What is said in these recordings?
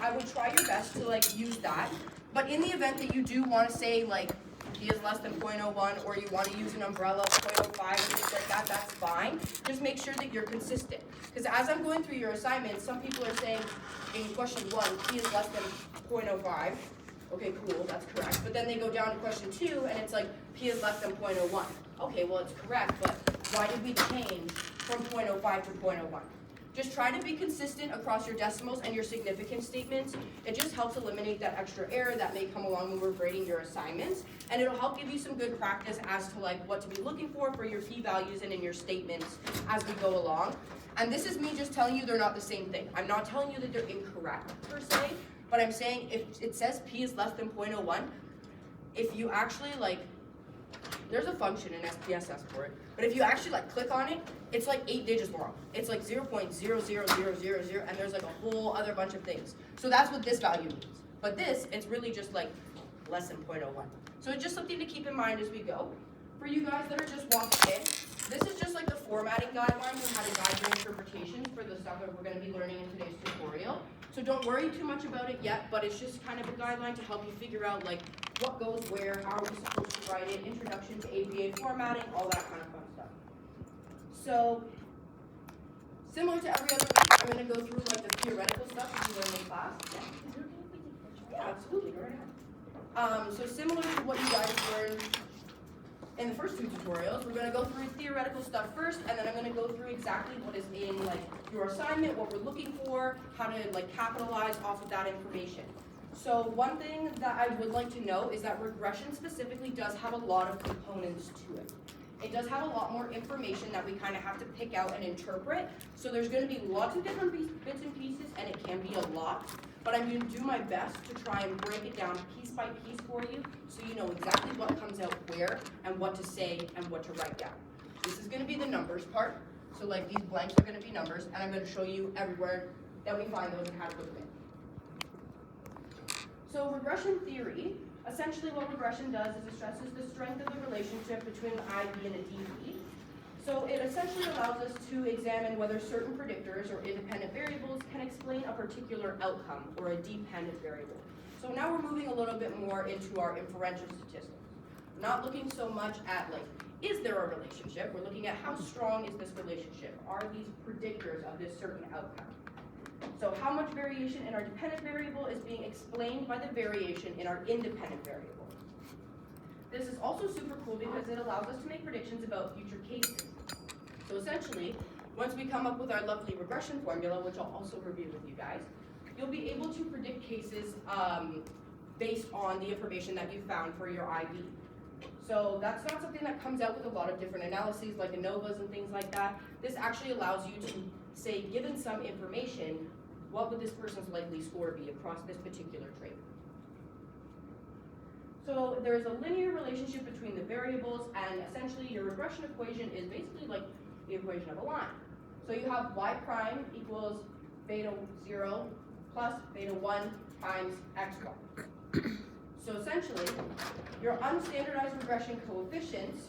I would try your best to like use that. But in the event that you do want to say like P is less than 0.01, or you want to use an umbrella of 0.05 or things like that, that's fine. Just make sure that you're consistent. Because as I'm going through your assignments, some people are saying in question 1, P is less than 0.05. Okay, cool, that's correct. But then they go down to question 2, and it's like P is less than 0.01. Okay, well it's correct, but why did we change from 0.05 to 0.01? Just try to be consistent across your decimals and your significance statements. It just helps eliminate that extra error that may come along when we're grading your assignments, and it'll help give you some good practice as to like what to be looking for your p-values and in your statements as we go along. And this is me just telling you they're not the same thing. I'm not telling you that they're incorrect per se, but I'm saying if it says P is less than 0.01, if you actually like, there's a function in SPSS for it, but if you actually like click on it, it's like 8 digits long. It's like 0.00000, and there's like a whole other bunch of things. So that's what this value means. But this, it's really just like less than 0.01. So it's just something to keep in mind as we go. For you guys that are just walking in, this is just like the formatting guidelines on how to guide your interpretations for the stuff that we're going to be learning in today's tutorial. So don't worry too much about it yet, but it's just kind of a guideline to help you figure out like what goes where, how are we supposed to write it, introduction to APA formatting, all that kind of fun stuff. So, similar to every other week, I'm going to go through like the theoretical stuff that you learned in class. Yeah, absolutely, go right ahead. So similar to what you guys learned in the first 2 tutorials, we're going to go through theoretical stuff first, and then I'm going to go through exactly what is in like your assignment, what we're looking for, how to like capitalize off of that information. So one thing that I would like to know is that regression specifically does have a lot of components to it. It does have a lot more information that we kind of have to pick out and interpret. So there's going to be lots of different bits and pieces, and it can be a lot. But I'm going to do my best to try and break it down piece by piece for you, so you know exactly what comes out where, and what to say, and what to write down. This is going to be the numbers part. So like these blanks are going to be numbers, and I'm going to show you everywhere that we find those and how to put them in. So regression theory, essentially what regression does is it stresses the strength of the relationship between an IV and a DV. So it essentially allows us to examine whether certain predictors or independent variables can explain a particular outcome or a dependent variable. So now we're moving a little bit more into our inferential statistics. We're not looking so much at like, is there a relationship? We're looking at how strong is this relationship? Are these predictors of this certain outcome? So how much variation in our dependent variable is being explained by the variation in our independent variable. This is also super cool because it allows us to make predictions about future cases. So essentially, once we come up with our lovely regression formula, which I'll also review with you guys, you'll be able to predict cases based on the information that you found for your IV. So that's not something that comes out with a lot of different analyses like ANOVAs and things like that. This actually allows you to say, given some information, what would this person's likely score be across this particular trait? So there's a linear relationship between the variables, and essentially your regression equation is basically like the equation of a line. So you have y prime equals beta 0 plus beta 1 times x1. So essentially, your unstandardized regression coefficients,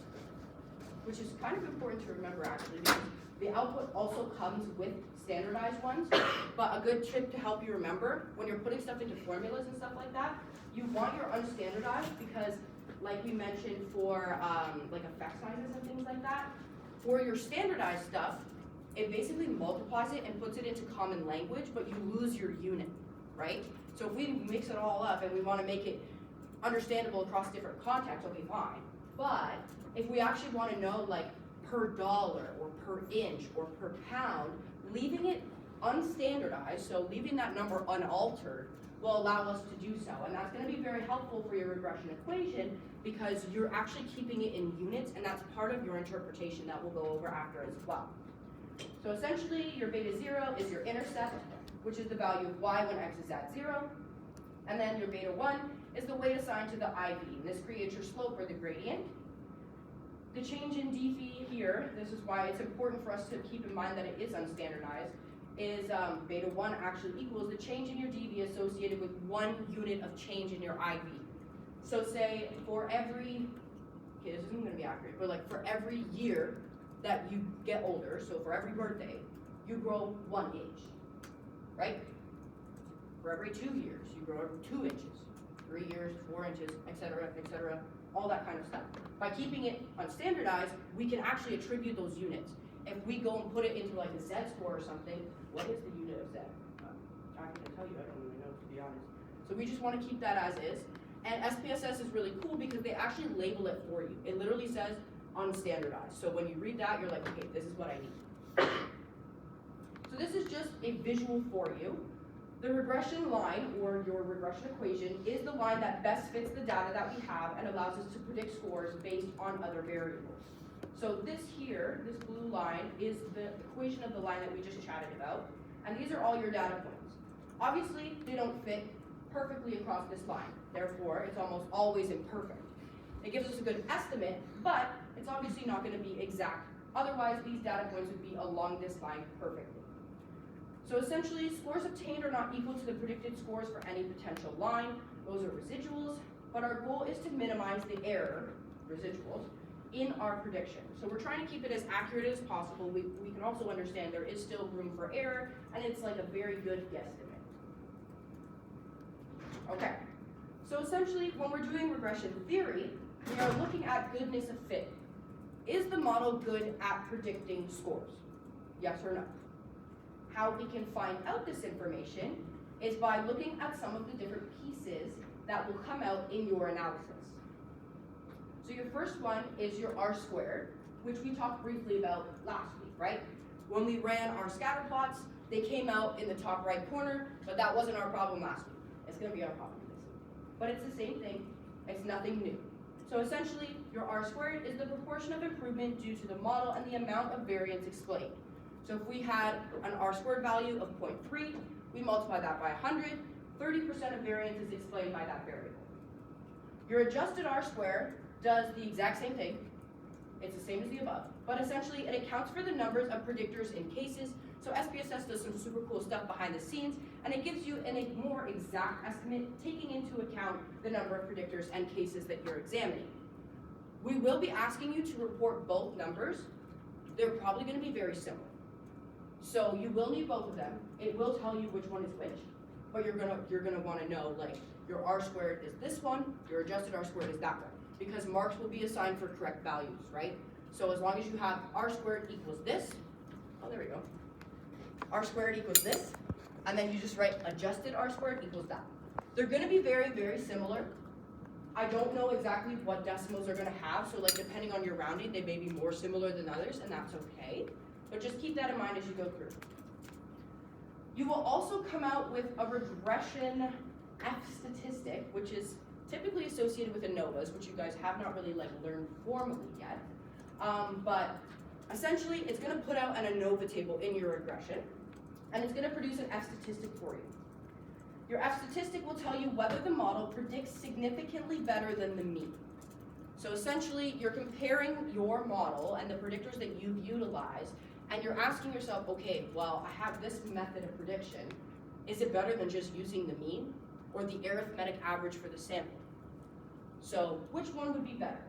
which is kind of important to remember actually, because the output also comes with standardized ones, but a good tip to help you remember when you're putting stuff into formulas and stuff like that, you want your unstandardized because, like we mentioned for like effect sizes and things like that, for your standardized stuff, it basically multiplies it and puts it into common language, but you lose your unit, right? So if we mix it all up and we want to make it understandable across different contexts, okay, fine. But if we actually want to know like per dollar or per inch or per pound, leaving it unstandardized, so leaving that number unaltered, will allow us to do so. And that's going to be very helpful for your regression equation because you're actually keeping it in units, and that's part of your interpretation that we'll go over after as well. So essentially, your beta 0 is your intercept, which is the value of y when x is at 0. And then your beta 1 is the weight assigned to the IV. And this creates your slope or the gradient. The change in dphi here, this is why it's important for us to keep in mind that it is unstandardized, is beta 1 actually equals the change in your dv associated with 1 unit of change in your IV. So say for every, okay, this isn't going to be accurate, but like for every year that you get older, so for every birthday, you grow 1 age, right? For every 2 years, you grow 2 inches. 3 years, 4 inches, etc., etc., all that kind of stuff. By keeping it unstandardized, we can actually attribute those units. If we go and put it into like a Z score or something, what is the unit of Z? I can tell you, I don't really know, to be honest. So we just want to keep that as is. And SPSS is really cool because they actually label it for you. It literally says unstandardized. So when you read that, you're like, okay, this is what I need. So this is just a visual for you. The regression line, or your regression equation, is the line that best fits the data that we have and allows us to predict scores based on other variables. So this here, this blue line, is the equation of the line that we just chatted about, and these are all your data points. Obviously, they don't fit perfectly across this line, therefore, it's almost always imperfect. It gives us a good estimate, but it's obviously not going to be exact. Otherwise, these data points would be along this line perfectly. So essentially, scores obtained are not equal to the predicted scores for any potential line. Those are residuals, but our goal is to minimize the error, residuals, in our prediction. So we're trying to keep it as accurate as possible. We can also understand there is still room for error, and it's like a very good guesstimate. Okay, so essentially, when we're doing regression theory, we are looking at goodness of fit. Is the model good at predicting scores? Yes or no? How we can find out this information is by looking at some of the different pieces that will come out in your analysis. So your first one is your R squared, which we talked briefly about last week, right? When we ran our scatter plots, they came out in the top right corner, but that wasn't our problem last week. It's going to be our problem this week. But it's the same thing. It's nothing new. So essentially, your R squared is the proportion of improvement due to the model and the amount of variance explained. So if we had an R squared value of 0.3, we multiply that by 100, 30% of variance is explained by that variable. Your adjusted R squared does the exact same thing. It's the same as the above, but essentially it accounts for the numbers of predictors in cases. So SPSS does some super cool stuff behind the scenes, and it gives you a more exact estimate, taking into account the number of predictors and cases that you're examining. We will be asking you to report both numbers. They're probably going to be very similar. So you will need both of them. It will tell you which one is which, but you're gonna want to know, like, your R squared is this one, your adjusted R squared is that one, because marks will be assigned for correct values, right? So as long as you have R squared equals this, oh, there we go, R squared equals this, and then you just write adjusted R squared equals that. They're going to be very, very similar. I don't know exactly what decimals they're going to have, so like depending on your rounding, they may be more similar than others, and that's okay. But just keep that in mind as you go through. You will also come out with a regression F statistic, which is typically associated with ANOVAs, which you guys have not really like learned formally yet. But essentially, it's going to put out an ANOVA table in your regression, and it's going to produce an F statistic for you. Your F statistic will tell you whether the model predicts significantly better than the mean. So essentially, you're comparing your model and the predictors that you've utilized, and you're asking yourself, okay, well, I have this method of prediction. Is it better than just using the mean or the arithmetic average for the sample? So which one would be better?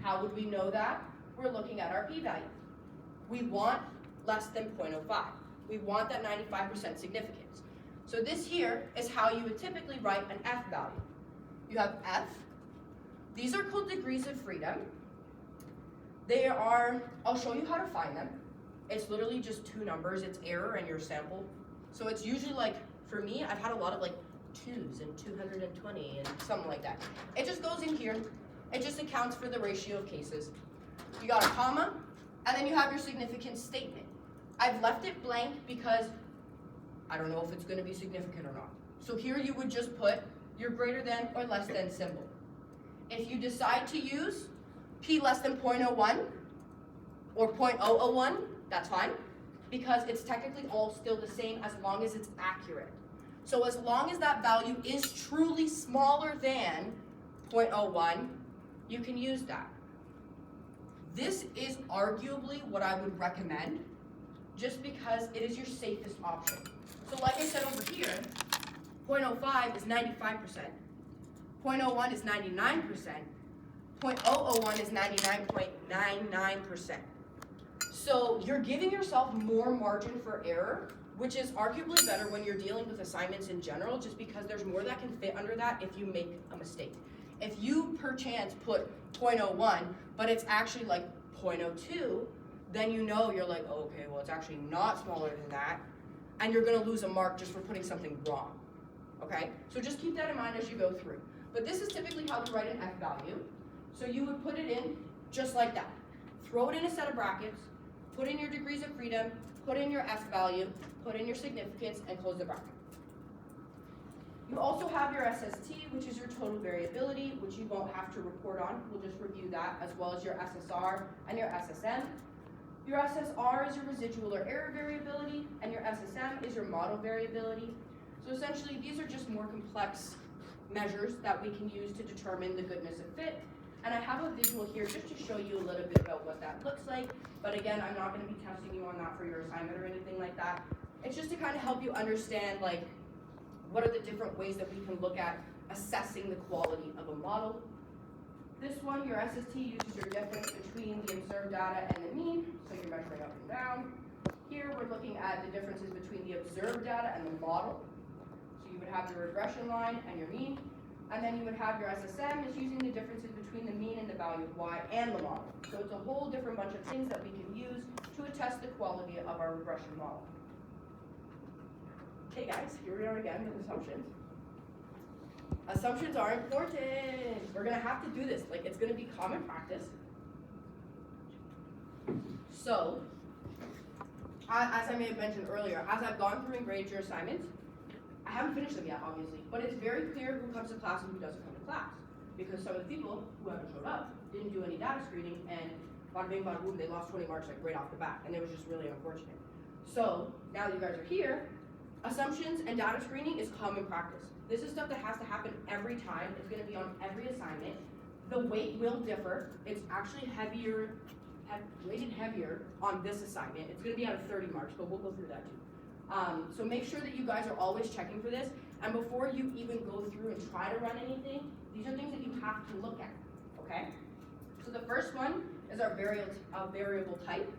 How would we know that? We're looking at our p-value. We want less than 0.05. We want that 95% significance. So this here is how you would typically write an F value. You have F. These are called degrees of freedom. They are, I'll show you how to find them. It's literally just two numbers. It's error and your sample. So it's usually like, for me, I've had a lot of like 2s and 220 and something like that. It just goes in here. It just accounts for the ratio of cases. You got a comma, and then you have your significance statement. I've left it blank because I don't know if it's going to be significant or not. So here you would just put your greater than or less than symbol. If you decide to use p less than 0.01 or 0.001, that's fine, because it's technically all still the same as long as it's accurate. So as long as that value is truly smaller than 0.01, you can use that. This is arguably what I would recommend, just because it is your safest option. So like I said over here, 0.05 is 95%, 0.01 is 99%, 0.001 is 99.99%. So you're giving yourself more margin for error which is arguably better when you're dealing with assignments in general, just because there's more that can fit under that if you make a mistake. If you perchance put 0.01, but it's actually like 0.02, then you know you're like, oh, okay, well, it's actually not smaller than that, and you're gonna lose a mark just for putting something wrong, okay? So just keep that in mind as you go through. But this is typically how we write an F value. So you would put it in just like that. Throw it in a set of brackets, put in your degrees of freedom, put in your F value, put in your significance, and close the bracket. You also have your SST, which is your total variability, which you won't have to report on. We'll just review that, as well as your SSR and your SSM. Your SSR is your residual or error variability, and your SSM is your model variability. So essentially, these are just more complex measures that we can use to determine the goodness of fit. And I have a visual here just to show you a little bit about what that looks like. But again, I'm not going to be testing you on that for your assignment or anything like that. It's just to kind of help you understand, like, what are the different ways that we can look at assessing the quality of a model. This one, your SST, uses your difference between the observed data and the mean, so you're measuring up and down. Here, we're looking at the differences between the observed data and the model. So you would have your regression line and your mean, and then you would have your SSM is using the differences between the mean and the value of y and the model. So it's a whole different bunch of things that we can use to attest the quality of our regression model. Okay guys, here we are again with assumptions. Assumptions are important. We're gonna have to do this. Like, it's gonna be common practice. So, as I may have mentioned earlier, as I've gone through and graded your assignments, I haven't finished them yet, obviously, but it's very clear who comes to class and who doesn't come to class. Because some of the people who haven't showed up didn't do any data screening, and bada bing, bada boom, they lost 20 marks like right off the bat, and it was just really unfortunate. So, now that you guys are here, assumptions and data screening is common practice. This is stuff that has to happen every time. It's going to be on every assignment. The weight will differ. It's actually weighted heavier on this assignment. It's going to be out of 30 marks, but we'll go through that too. So make sure that you guys are always checking for this. And before you even go through and try to run anything, these are things that you have to look at, okay? So the first one is our variable type.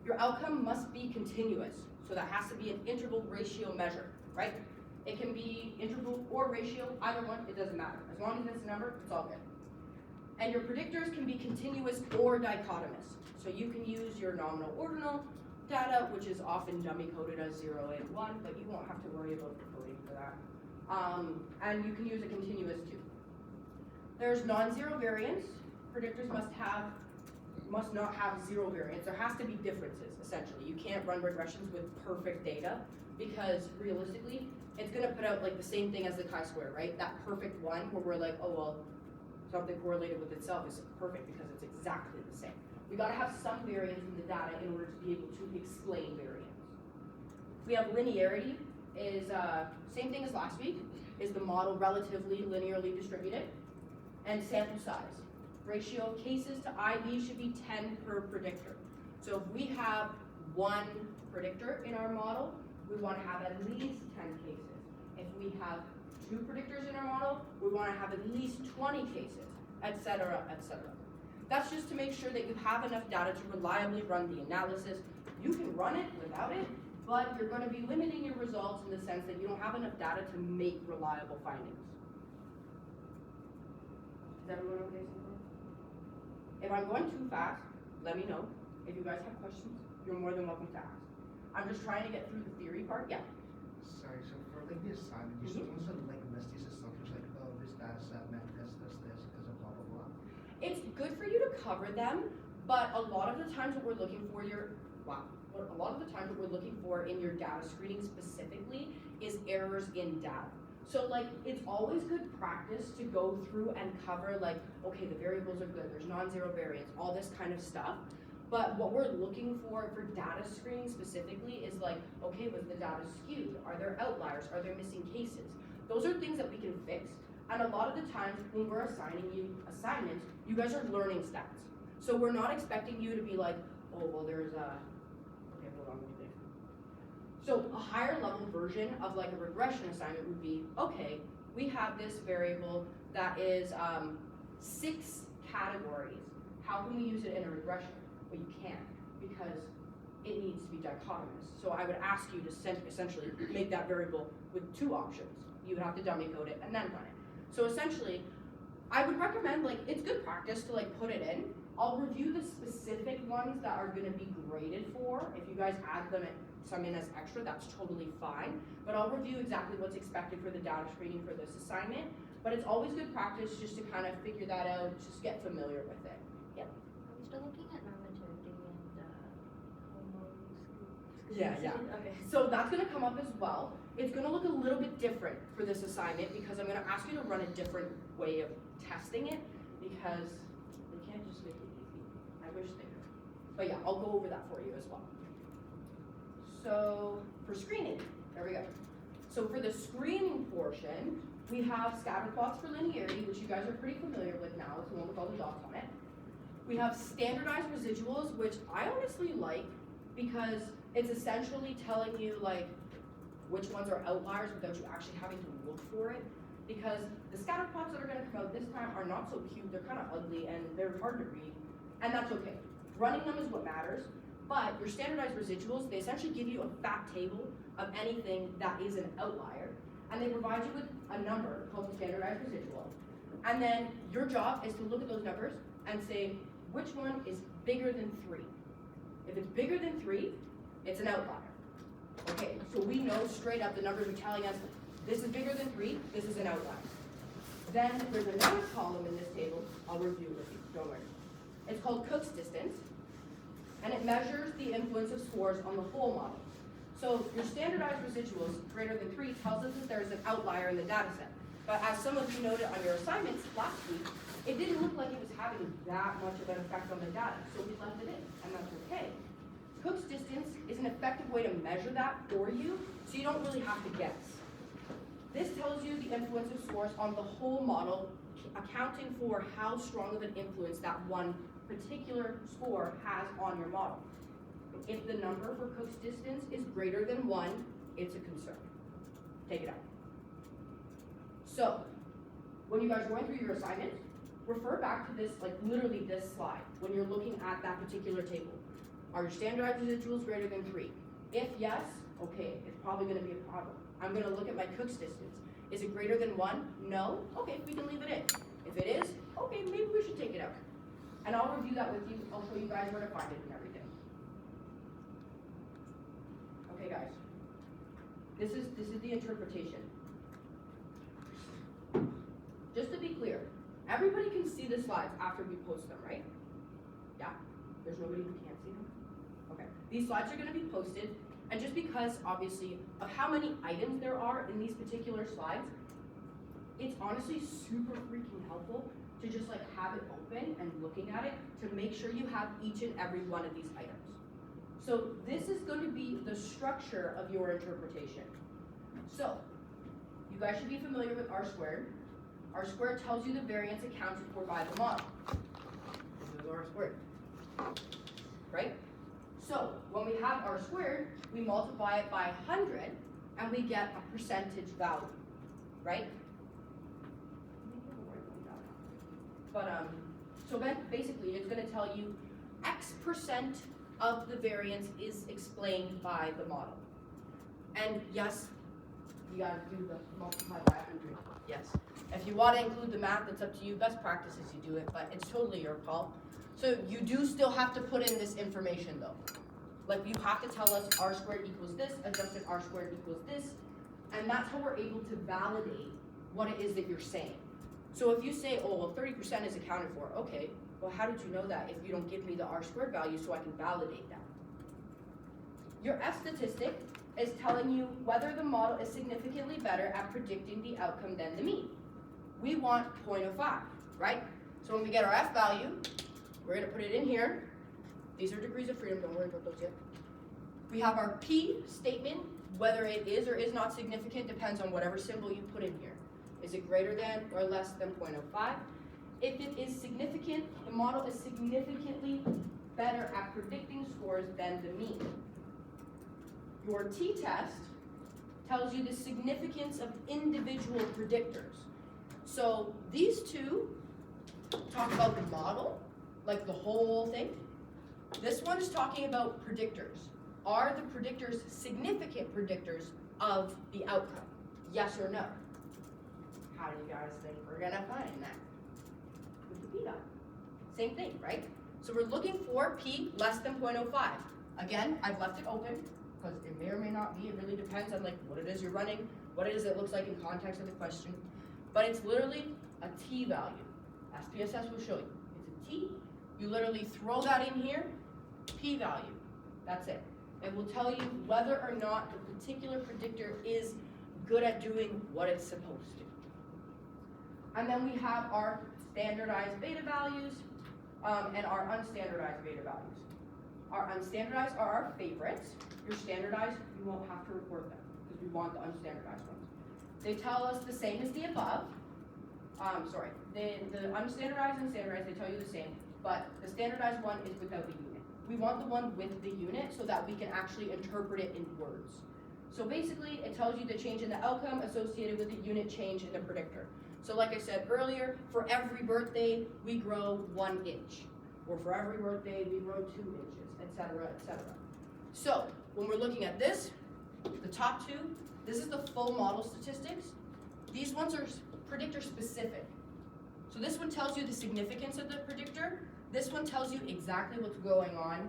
Your outcome must be continuous. So that has to be an interval ratio measure, right? It can be interval or ratio, either one, it doesn't matter. As long as it's a number, it's all good. And your predictors can be continuous or dichotomous. So you can use your nominal ordinal data, which is often dummy coded as 0 and 1, but you won't have to worry about the coding for that. And you can use a continuous too. There's non-zero variance. Predictors must not have zero variance. There has to be differences, essentially. You can't run regressions with perfect data, because realistically, it's gonna put out like the same thing as the chi-square, right? That perfect one where we're like, oh well, something correlated with itself is perfect because it's exactly the same. We gotta have some variance in the data in order to be able to explain variance. We have linearity, is same thing as last week, is the model relatively linearly distributed, and sample size. Ratio of cases to IV should be 10 per predictor. So if we have one predictor in our model, we want to have at least 10 cases. If we have 2 predictors in our model, we want to have at least 20 cases, etc., etc. That's just to make sure that you have enough data to reliably run the analysis. You can run it without it, but you're going to be limiting your results in the sense that you don't have enough data to make reliable findings. Is everyone okay so far? If I'm going too fast, let me know. If you guys have questions, you're more than welcome to ask. I'm just trying to get through the theory part. Yeah. Sorry, so for like the assignment, you still want to like list these assumptions like, oh, this data set meant this, because of blah, blah, blah. It's good for you to cover them, but a lot of the times what we're looking for in your data screening specifically is errors in data. So like, it's always good practice to go through and cover like, okay, the variables are good, there's non-zero variance, all this kind of stuff. But what we're looking for data screening specifically is like, okay, was the data skewed? Are there outliers? Are there missing cases? Those are things that we can fix. And a lot of the times when we're assigning you assignments, you guys are learning stats. So we're not expecting you to be like, oh, well, there's a, okay, hold on, let me think. So a higher level version of like a regression assignment would be, okay, we have this variable that is 6 categories. How can we use it in a regression? Well, you can't, because it needs to be dichotomous. So I would ask you to essentially make that variable with two options. You would have to dummy code it and then run it. So essentially, I would recommend, like, it's good practice to like put it in. I'll review the specific ones that are gonna be graded for. If you guys add them some in as extra, that's totally fine. But I'll review exactly what's expected for the data screening for this assignment. But it's always good practice just to kind of figure that out, just get familiar with it. Are we still looking at normativity and Yeah. Okay. So that's gonna come up as well. It's gonna look a little bit different for this assignment because I'm gonna ask you to run a different way of testing it because they can't just make it easy. I wish they could. But yeah, I'll go over that for you as well. So for screening, there we go. So for the screening portion, we have scatter plots for linearity, which you guys are pretty familiar with now. It's the one with all the dots on it. We have standardized residuals, which I honestly like because it's essentially telling you like which ones are outliers without you actually having to look for it. Because the scatter plots that are gonna come out this time are not so cute, they're kind of ugly and they're hard to read, and that's okay. Running them is what matters, but your standardized residuals, they essentially give you a fat table of anything that is an outlier, and they provide you with a number called the standardized residual. And then your job is to look at those numbers and say, which one is bigger than 3? If it's bigger than 3, it's an outlier. Okay, so we know straight up the numbers are telling us this is bigger than 3, this is an outlier. Then there's another column in this table, I'll review with you, don't worry. It's called Cook's distance, and it measures the influence of scores on the whole model. So your standardized residuals greater than 3 tells us that there's an outlier in the data set. But as some of you noted on your assignments last week, it didn't look like it was having that much of an effect on the data, so we left it in, and that's okay. Cook's distance is an effective way to measure that for you, so you don't really have to guess. This tells you the influence of scores on the whole model, accounting for how strong of an influence that one particular score has on your model. If the number for Cook's distance is greater than 1, it's a concern. Take it out. So, when you guys are going through your assignment, refer back to this, like literally this slide, when you're looking at that particular table. Are your standardized residuals greater than 3? If yes, okay, it's probably gonna be a problem. I'm gonna look at my Cook's distance. Is it greater than 1? No? Okay, we can leave it in. If it is, okay, maybe we should take it out. And I'll review that with you. I'll show you guys where to find it and everything. Okay, guys. This is the interpretation. Just to be clear, everybody can see the slides after we post them, right? Yeah? There's nobody who can't see them? Okay. These slides are going to be posted, and just because, obviously, of how many items there are in these particular slides, it's honestly super freaking helpful to just like have it open and looking at it to make sure you have each and every one of these items. So this is going to be the structure of your interpretation. So, you guys should be familiar with R squared. R squared tells you the variance accounted for by the model. This is R squared. Right? So, when we have R squared, we multiply it by 100, and we get a percentage value. Right? But, so basically, it's going to tell you X% of the variance is explained by the model. And yes, you gotta do the multiply by 100. Yes. If you want to include the math, it's up to you. Best practice is you do it, but it's totally your call. So you do still have to put in this information though. Like you have to tell us R squared equals this, adjusted R squared equals this, and that's how we're able to validate what it is that you're saying. So if you say, oh, well, 30% is accounted for, okay, well, how did you know that if you don't give me the R squared value so I can validate that? Your F statistic is telling you whether the model is significantly better at predicting the outcome than the mean. We want 0.05, right? So when we get our F value, we're gonna put it in here. These are degrees of freedom, don't worry about those yet. We have our P statement, whether it is or is not significant depends on whatever symbol you put in here. Is it greater than or less than 0.05? If it is significant, the model is significantly better at predicting scores than the mean. Your t-test tells you the significance of individual predictors. So these two talk about the model, like the whole thing, This one is talking about predictors. Are the predictors significant predictors of the outcome? Yes or no? How do you guys think we're gonna find that? With the p-value. Same thing, right? So we're looking for p less than 0.05. Again, I've left it open because it may or may not be. It really depends on like what it is you're running, what it is it looks like in context of the question. But it's literally a t value. SPSS will show you. It's a t. You literally throw that in here, p value. That's it. It will tell you whether or not the particular predictor is good at doing what it's supposed to. And then we have our standardized beta values and our unstandardized beta values. Our unstandardized are our favorites. Your standardized, you won't have to report them because we want the unstandardized ones. They tell us the same as the above. The unstandardized and standardized, they tell you the same, but the standardized one is without the unit. We want the one with the unit so that we can actually interpret it in words. So basically, it tells you the change in the outcome associated with the unit change in the predictor. So like I said earlier, for every birthday, we grow 1 inch. Or for every birthday, we grow 2 inches, etc., etc. So when we're looking at this, the top two, this is the full model statistics. These ones are predictor specific. So this one tells you the significance of the predictor. This one tells you exactly what's going on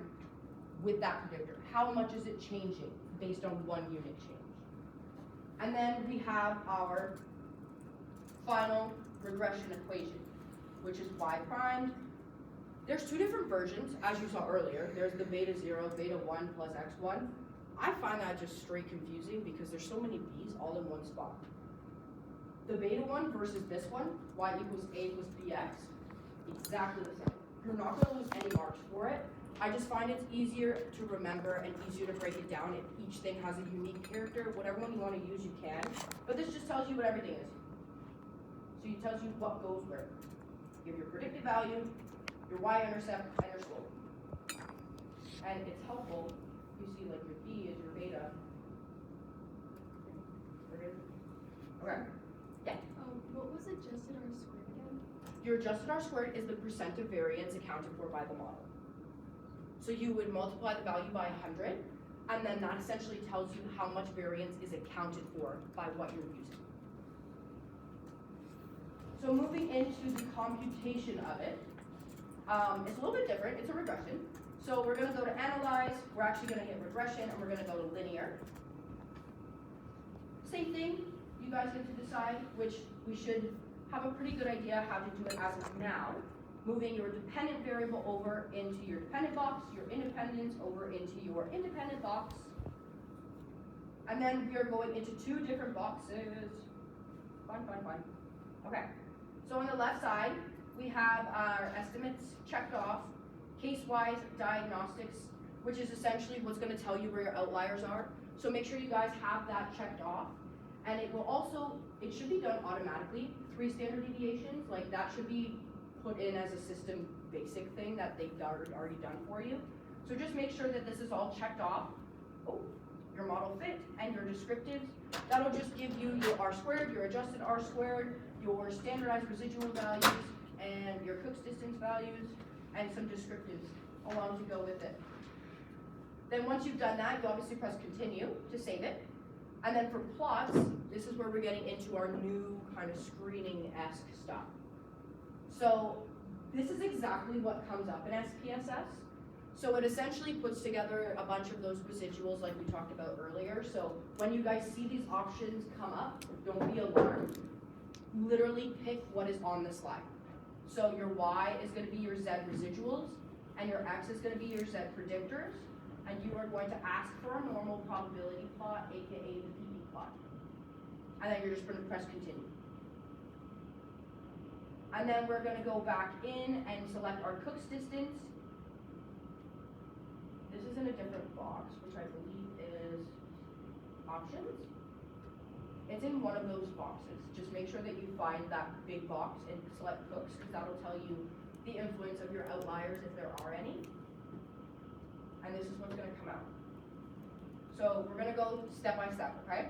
with that predictor. How much is it changing based on 1 unit change? And then we have our final regression equation, which is y primed. There's 2 different versions, as you saw earlier. There's the beta 0, beta 1 plus x1. I find that just straight confusing because there's so many b's all in one spot. The beta one versus this one, y equals a plus bx, exactly the same. You're not going to lose any marks for it. I just find it's easier to remember and easier to break it down if each thing has a unique character. Whatever one you want to use, you can. But this just tells you what everything is. So it tells you what goes where. You have your predicted value, your y-intercept, and your slope. And it's helpful. You see, like your b is your beta. Okay. Yeah. What was adjusted R squared again? Your adjusted R squared is the percent of variance accounted for by the model. So you would multiply the value by 100, and then that essentially tells you how much variance is accounted for by what you're using. So moving into the computation of it, it's a little bit different. It's a regression. So we're going to go to analyze. We're actually going to hit regression, and we're going to go to linear. Same thing. You guys get to decide which we should have a pretty good idea how to do it as of now. Moving your dependent variable over into your dependent box, your independence over into your independent box. And then we are going into 2 different boxes. Fun. Okay. So on the left side, we have our estimates checked off, case-wise diagnostics, which is essentially what's going to tell you where your outliers are. So make sure you guys have that checked off. And it will also, it should be done automatically. 3 standard deviations, like that should be put in as a system basic thing that they've already done for you. So just make sure that this is all checked off. Oh, your model fit and your descriptives. That'll just give you your R squared, your adjusted R squared, your standardized residual values, and your Cook's distance values, and some descriptives along to go with it. Then once you've done that, you obviously press continue to save it. And then for plots, this is where we're getting into our new kind of screening-esque stuff. So this is exactly what comes up in SPSS. So it essentially puts together a bunch of those residuals like we talked about earlier. So when you guys see these options come up, don't be alarmed. Literally pick what is on the slide. So your Y is going to be your Z residuals, and your X is going to be your Z predictors. And you are going to ask for a normal probability plot, aka the PD plot. And then you're just going to press continue. And then we're going to go back in and select our Cook's distance. This is in a different box, which I believe is options. It's in one of those boxes. Just make sure that you find that big box and select Cook's, because that'll tell you the influence of your outliers if there are any. And this is what's going to come out. So we're going to go step by step, okay?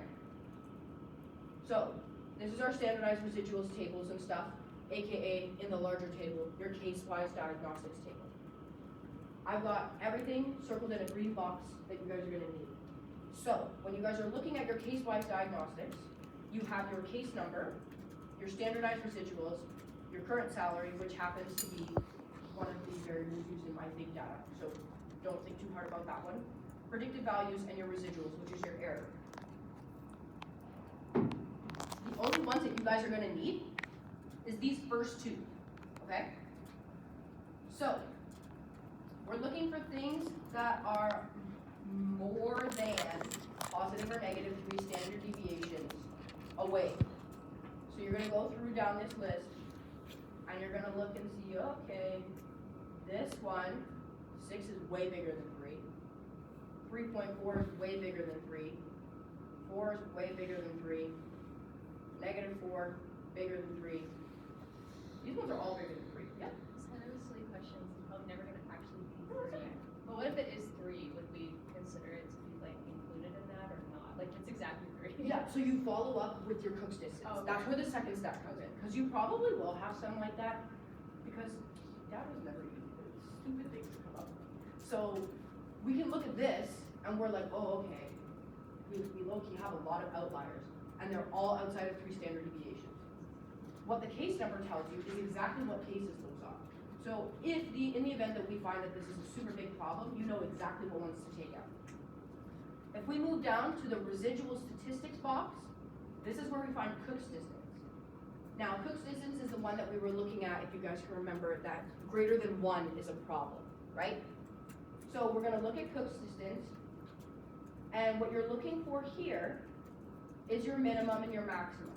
So this is our standardized residuals tables and stuff, aka in the larger table, your case-wise diagnostics table. I've got everything circled in a green box that you guys are gonna need. So, when you guys are looking at your case-wise diagnostics, you have your case number, your standardized residuals, your current salary, which happens to be one of the variables used in my big data, so don't think too hard about that one. Predicted values and your residuals, which is your error. The only ones that you guys are gonna need is these first two, okay? So, we're looking for things that are more than positive or negative 3 standard deviations away. So you're gonna go through down this list, and you're gonna look and see, okay, this one, 6 is way bigger than 3. 3.4 is way bigger than 3. 4 is way bigger than 3. -4, bigger than 3. These ones are all bigger than 3, yeah? It's kind of a silly question, it's probably never gonna actually be Oh, it's 3. okay. But what if it is 3? Would we consider it to be like included in that or not? Like it's exactly 3. Yeah, so you follow up with your Cook's distance. Oh, okay. That's where the second step comes in, because you probably will have some like that, because that was never used, stupid things come up. So we can look at this, and we're like, oh, okay, we low-key have a lot of outliers, and they're all outside of 3 standard deviations. What the case number tells you is exactly what cases those are. So in the event that we find that this is a super big problem, you know exactly what ones to take out. If we move down to the residual statistics box, this is where we find Cook's distance. Now, Cook's distance is the one that we were looking at, if you guys can remember, that greater than 1 is a problem, right? So we're gonna look at Cook's distance, and what you're looking for here is your minimum and your maximum.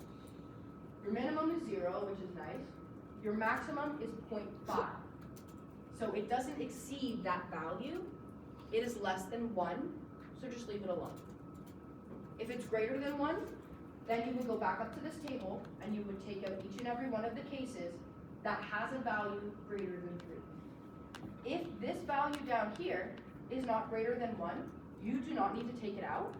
Your minimum is 0, which is nice. Your maximum is 0.5. So it doesn't exceed that value. It is less than 1, so just leave it alone. If it's greater than 1, then you would go back up to this table and you would take out each and every one of the cases that has a value greater than 3. If this value down here is not greater than 1, you do not need to take it out.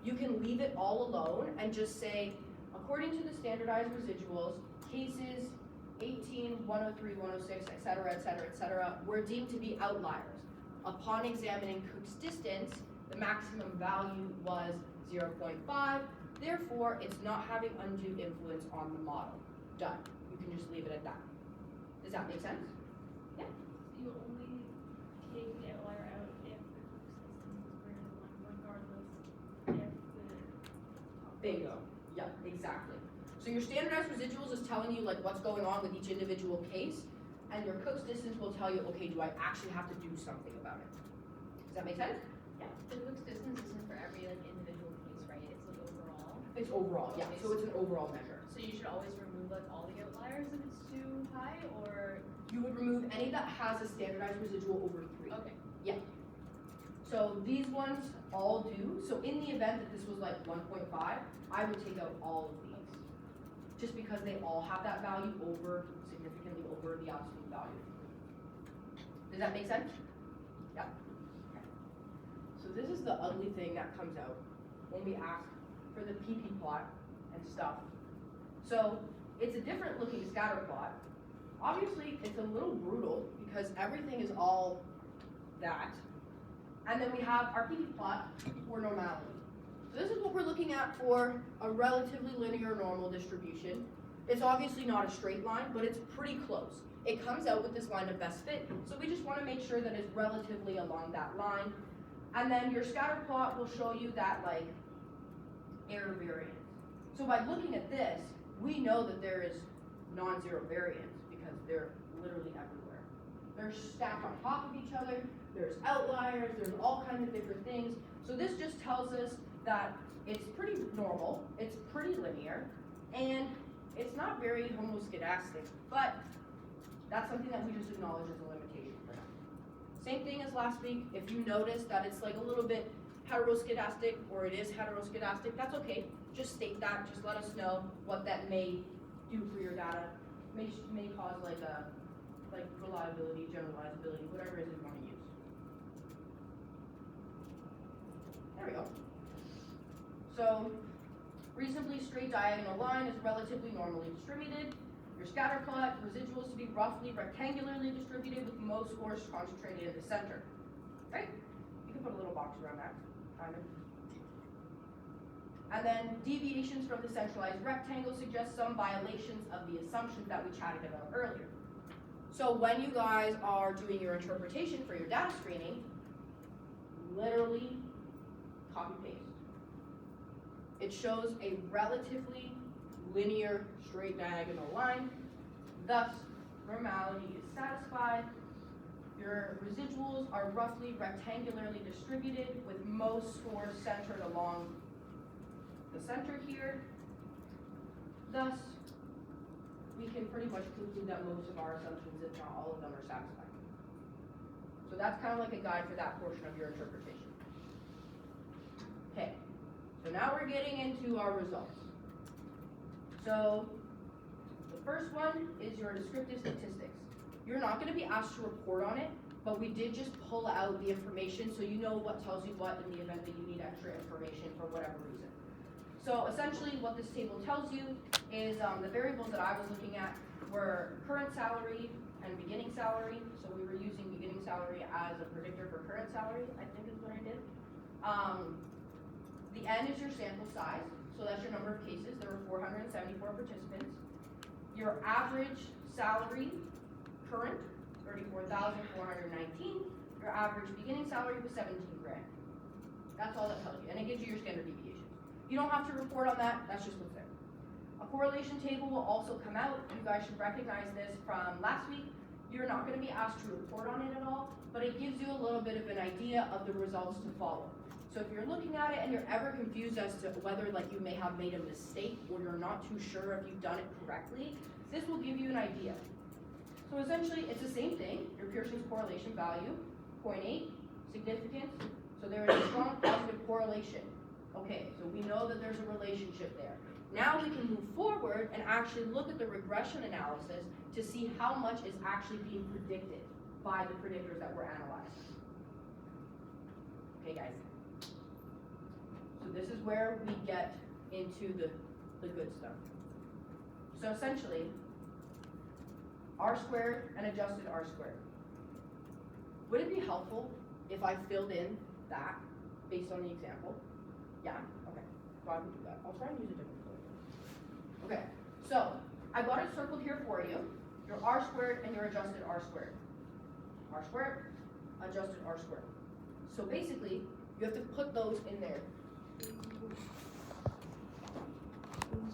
You can leave it all alone and just say, according to the standardized residuals, cases 18, 103, 106, et cetera, were deemed to be outliers. Upon examining Cook's distance, the maximum value was 0.5, therefore it's not having undue influence on the model. Done. You can just leave it at that. Does that make sense? Yeah? You only take the outlier out if the Cook's distance is greater than 1, regardless if the. Bingo. Yeah, exactly. So your standardized residuals is telling you like what's going on with each individual case, and your Cook's distance will tell you, okay, do I actually have to do something about it? Does that make sense? The Cook's distance isn't for every like individual case, right? It's like overall. It's overall, yeah, so it's an overall measure. So you should always remove like all the outliers if it's too high, or You would remove any that has a standardized residual over 3. okay. So these ones all do, so in the event that this was like 1.5, I would take out all of these. Just because they all have that value significantly over the absolute value. Does that make sense? Yeah. Okay. So this is the ugly thing that comes out when we ask for the PP plot and stuff. So it's a different looking scatter plot. Obviously, it's a little brutal because everything is all that. And then we have our PP plot for normality. So this is what we're looking at for a relatively linear normal distribution. It's obviously not a straight line, but it's pretty close. It comes out with this line of best fit, so we just want to make sure that it's relatively along that line. And then your scatter plot will show you that like error variance. So by looking at this, we know that there is non-zero variance because they're literally everywhere. They're stacked on top of each other, there's outliers, there's all kinds of different things. So this just tells us that it's pretty normal, it's pretty linear, and it's not very homoscedastic, but that's something that we just acknowledge as a limitation for now. Same thing as last week, if you notice that it's like a little bit heteroscedastic or it is heteroscedastic, that's okay. Just state that, just let us know what that may do for your data. May cause like reliability, generalizability, whatever it is you want to use. There we go. So, reasonably straight diagonal line is relatively normally distributed. your scatter plot residuals to be roughly rectangularly distributed with most scores concentrated in the center. Right? You can put a little box around that, kind of. And then deviations from the centralized rectangle suggest some violations of the assumptions that we chatted about earlier. So when you guys are doing your interpretation for your data screening, literally copy paste. It shows a relatively linear straight diagonal line, thus normality is satisfied. Your residuals are roughly rectangularly distributed with most scores centered along the center here. Thus, we can pretty much conclude that most of our assumptions, if not all of them, are satisfied. So that's kind of like a guide for that portion of your interpretation. Okay, so now we're getting into our results. So the first one is your descriptive statistics. You're not going to be asked to report on it, but we did just pull out the information so you know what tells you what in the event that you need extra information for whatever reason. So essentially what this table tells you is the variables that I was looking at were current salary and beginning salary. So we were using beginning salary as a predictor for current salary, I think is what I did. The N is your sample size, so that's your number of cases. There were 474 participants. Your average salary, current, 34,419. Your average beginning salary was 17 grand. That's all that tells you, and it gives you your standard deviations. You don't have to report on that, that's just what's there. A correlation table will also come out. You guys should recognize this from last week. You're not going to be asked to report on it at all, but it gives you a little bit of an idea of the results to follow. So if you're looking at it and you're ever confused as to whether like you may have made a mistake or you're not too sure if you've done it correctly, this will give you an idea. So essentially it's the same thing. Your Pearson's correlation value, 0.8, significance. So there is a strong positive correlation. Okay, so we know that there's a relationship there. Now we can move forward and actually look at the regression analysis to see how much is actually being predicted by the predictors that were analyzed. Okay guys. So this is where we get into the good stuff. So essentially, R squared and adjusted R squared. Would it be helpful if I filled in that based on the example? Yeah? Okay. Go ahead and do that. I'll try and use a different color. Okay. So I got it circled here for you. Your R squared and your adjusted R squared. R squared, adjusted R squared. So basically, you have to put those in there.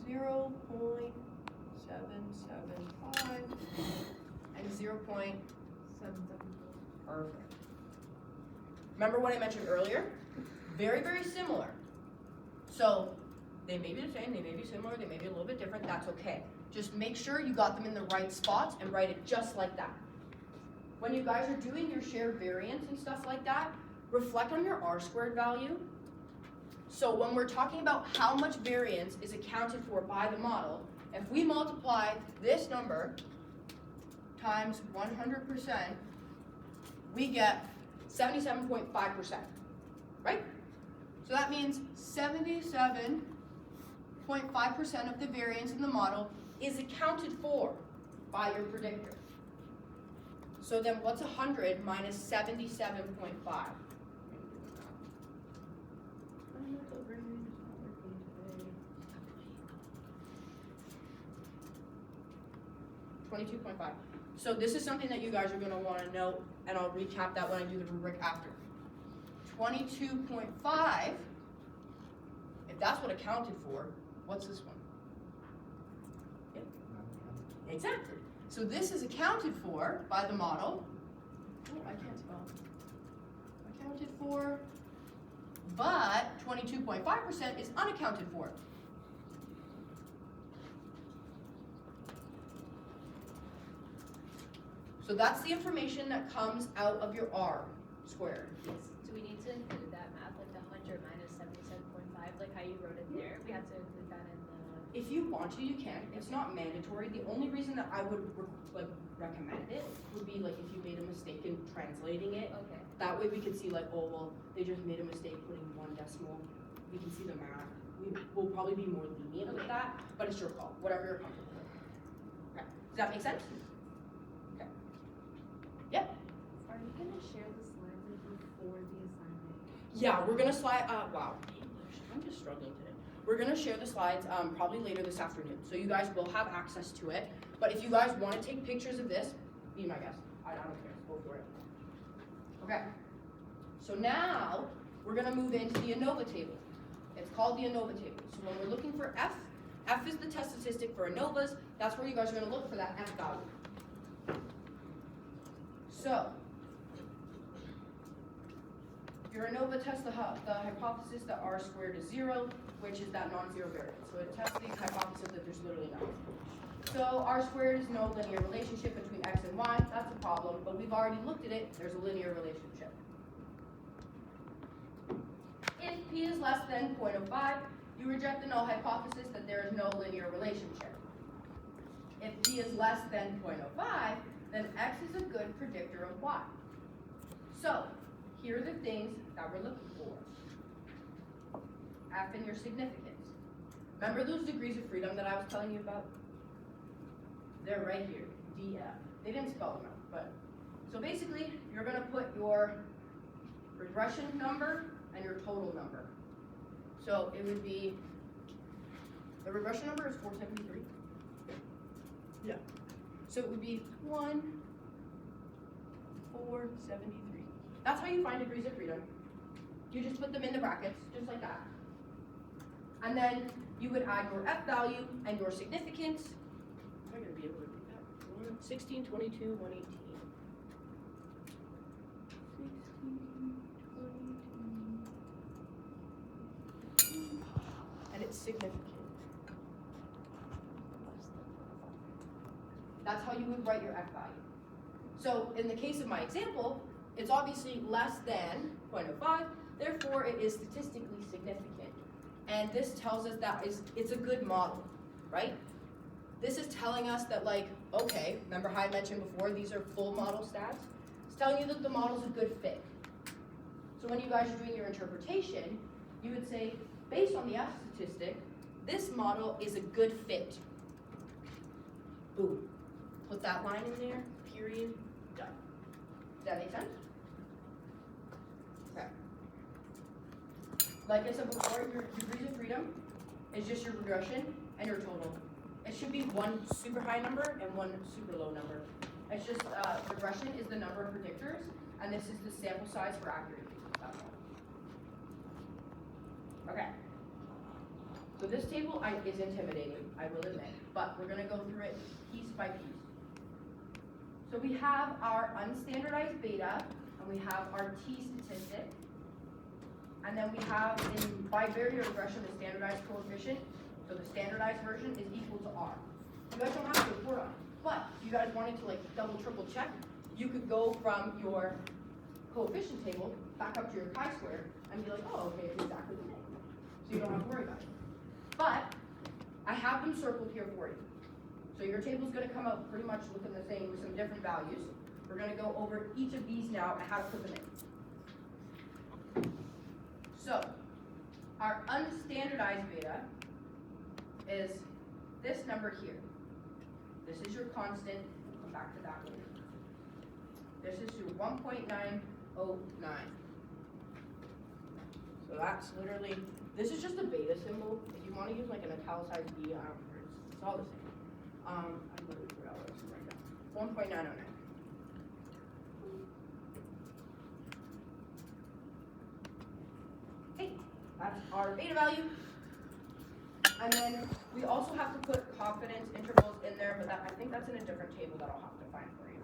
0.775 and 0.774. Perfect. Remember what I mentioned earlier? Very, very similar. So they may be the same, they may be similar, they may be a little bit different, that's okay. Just make sure you got them in the right spots and write it just like that. When you guys are doing your shared variance and stuff like that, reflect on your R squared value. So when we're talking about how much variance is accounted for by the model, if we multiply this number times 100%, we get 77.5%, right? So that means 77.5% of the variance in the model is accounted for by your predictor. So then what's 100 minus 77.5? 22.5. So this is something that you guys are going to want to know, and I'll recap that when I do the rubric after. 22.5, if that's what accounted for, what's this one? Yep. Exactly. So this is accounted for by the model. Oh, I can't spell. Accounted for, but 22.5% is unaccounted for. So that's the information that comes out of your R squared. So we need to include that math, like the 100 minus 77.5, like how you wrote it there. We have to include that in the. If you want to, you can. It's not mandatory. The only reason that I would recommend it would be like if you made a mistake in translating it. Okay. That way we could see like, oh well, they just made a mistake putting one decimal. We can see the math. We will probably be more lenient with that, but it's your call. Whatever you're comfortable with. Okay. that make sense? Okay. Yep. Are you gonna share the slides with me for the assignment? Yeah, we're gonna slide, wow, English, I'm just struggling today. We're gonna share the slides, probably later this afternoon, so you guys will have access to it. But if you guys wanna take pictures of this, be my guest, I don't care, go for it. Okay, so now, we're gonna move into the ANOVA table. It's called the ANOVA table. So when we're looking for F, F is the test statistic for ANOVAs, that's where you guys are gonna look for that F value. So, your ANOVA tests the hypothesis that R squared is 0, which is that non-zero variance. So it tests the hypothesis that there's literally none. So R squared is no linear relationship between X and Y, that's a problem, but we've already looked at it, there's a linear relationship. If P is less than 0.05, you reject the null hypothesis that there is no linear relationship. If P is less than 0.05, then X is a good predictor of Y. So, here are the things that we're looking for. F and your significance. Remember those degrees of freedom that I was telling you about? They're right here, DF. They didn't spell them out, but. So basically, you're gonna put your regression number and your total number. So it would be, the regression number is 473. Yeah. So it would be 473. That's how you find degrees of freedom. You just put them in the brackets, just like that. And then you would add your F value and your significance. Am I gonna be able to read that? 16, 22, 118. 16, 22. And it's significant. That's how you would write your F value. So in the case of my example, it's obviously less than 0.05, therefore it is statistically significant. And this tells us that it's a good model, right? This is telling us that, like, okay, remember how I mentioned before, these are full model stats? It's telling you that the model's a good fit. So when you guys are doing your interpretation, you would say, based on the F statistic, this model is a good fit. Boom. Put that line in there, period, done. Does that make sense? Okay. Like I said before, your degrees of freedom is just your regression and your total. It should be one super high number and one super low number. It's just, regression is the number of predictors, and this is the sample size for accuracy. That's all. Okay. So this table is intimidating, I will admit, but we're gonna go through it piece by piece. So we have our unstandardized beta, and we have our T statistic, and then we have in bivariate regression the standardized coefficient. So the standardized version is equal to R. You guys don't have to report on it, but if you guys wanted to like double, triple check, you could go from your coefficient table back up to your chi-square and be like, oh, okay, it's exactly the same. So you don't have to worry about it. But I have them circled here for you. So your table's gonna come out pretty much looking the same with some different values. We're gonna go over each of these now and how to put them in. So, our unstandardized beta is this number here. This is your constant, we'll come back to that later. This is your 1.909. So that's literally, this is just a beta symbol. If you wanna use like an italicized B, I don't care, it's all the same. I literally forgot what I was right now. 1.909. Okay, that's our beta value. And then we also have to put confidence intervals in there, but I think that's in a different table that I'll have to find for you.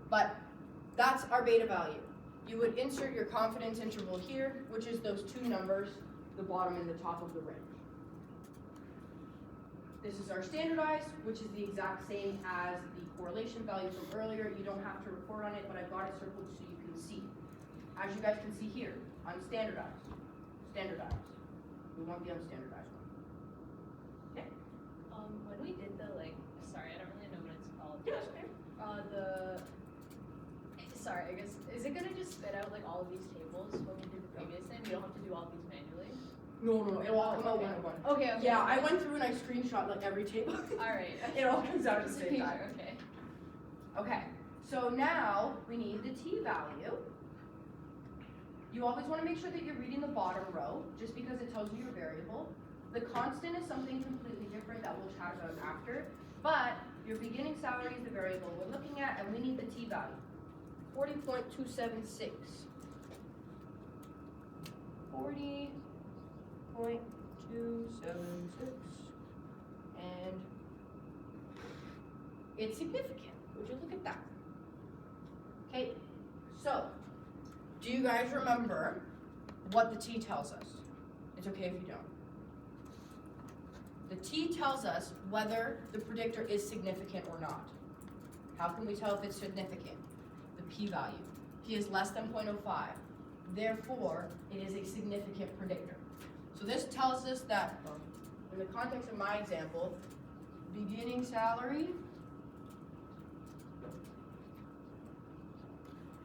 But that's our beta value. You would insert your confidence interval here, which is those two numbers, the bottom and the top of the range. This is our standardized, which is the exact same as the correlation value from earlier. You don't have to report on it, but I've got it circled so you can see. As you guys can see here, unstandardized, standardized. We want the unstandardized one. Okay? When we did the sorry, I don't really know what it's called. Yeah, that's okay. Sorry, I guess, is it gonna just spit out like all of these tables when we did the previous thing? We don't have to do all of these manually? No, it'll all come out one to one. Okay, okay. Yeah, I went through and I screenshot like every table. Alright. It all comes out at the Just same making time. sure, okay. Okay, so now we need the t value. You always want to make sure that you're reading the bottom row, just because it tells you your variable. The constant is something completely different that we'll chat about after, but your beginning salary is the variable we're looking at, and we need the t value. 40.276. 40.276. And it's significant. Would you look at that? Okay, so do you guys remember what the t tells us? It's okay if you don't. The t tells us whether the predictor is significant or not. How can we tell if it's significant? The p-value. P is less than 0.05. Therefore, it is a significant predictor. So this tells us that, in the context of my example, beginning salary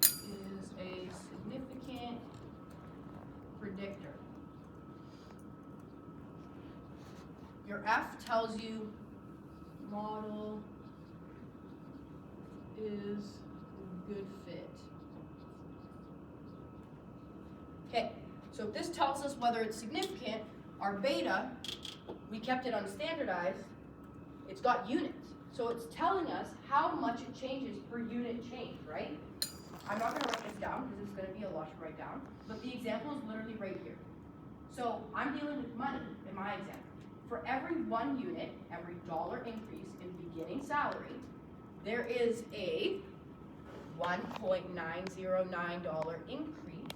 is a significant predictor. Your F tells you model is a good fit. Okay, so if this tells us whether it's significant, our beta, we kept it unstandardized, it's got units. So it's telling us how much it changes per unit change, right? I'm not gonna write this down because it's gonna be a lot to write down, but the example is literally right here. So I'm dealing with money in my example. For every 1 unit, every dollar increase in beginning salary, there is a $1.909 increase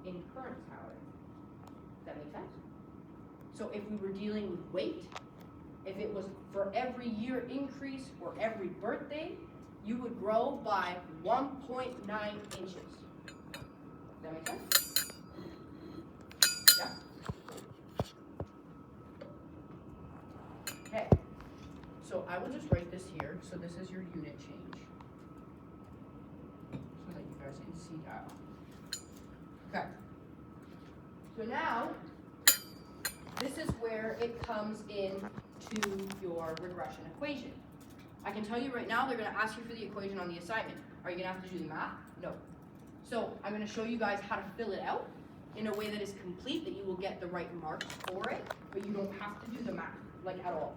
in current salary. Does that make sense? So if we were dealing with weight, if it was for every year increase or every birthday, you would grow by 1.9 inches. Does that make sense? Yeah? Okay. So I will just write this here. So this is your unit change. So that you guys can see that. Okay. So now, this is where it comes in to your regression equation. I can tell you right now, they're gonna ask you for the equation on the assignment. Are you gonna have to do the math? No. So I'm gonna show you guys how to fill it out in a way that is complete, that you will get the right marks for it, but you don't have to do the math, like at all.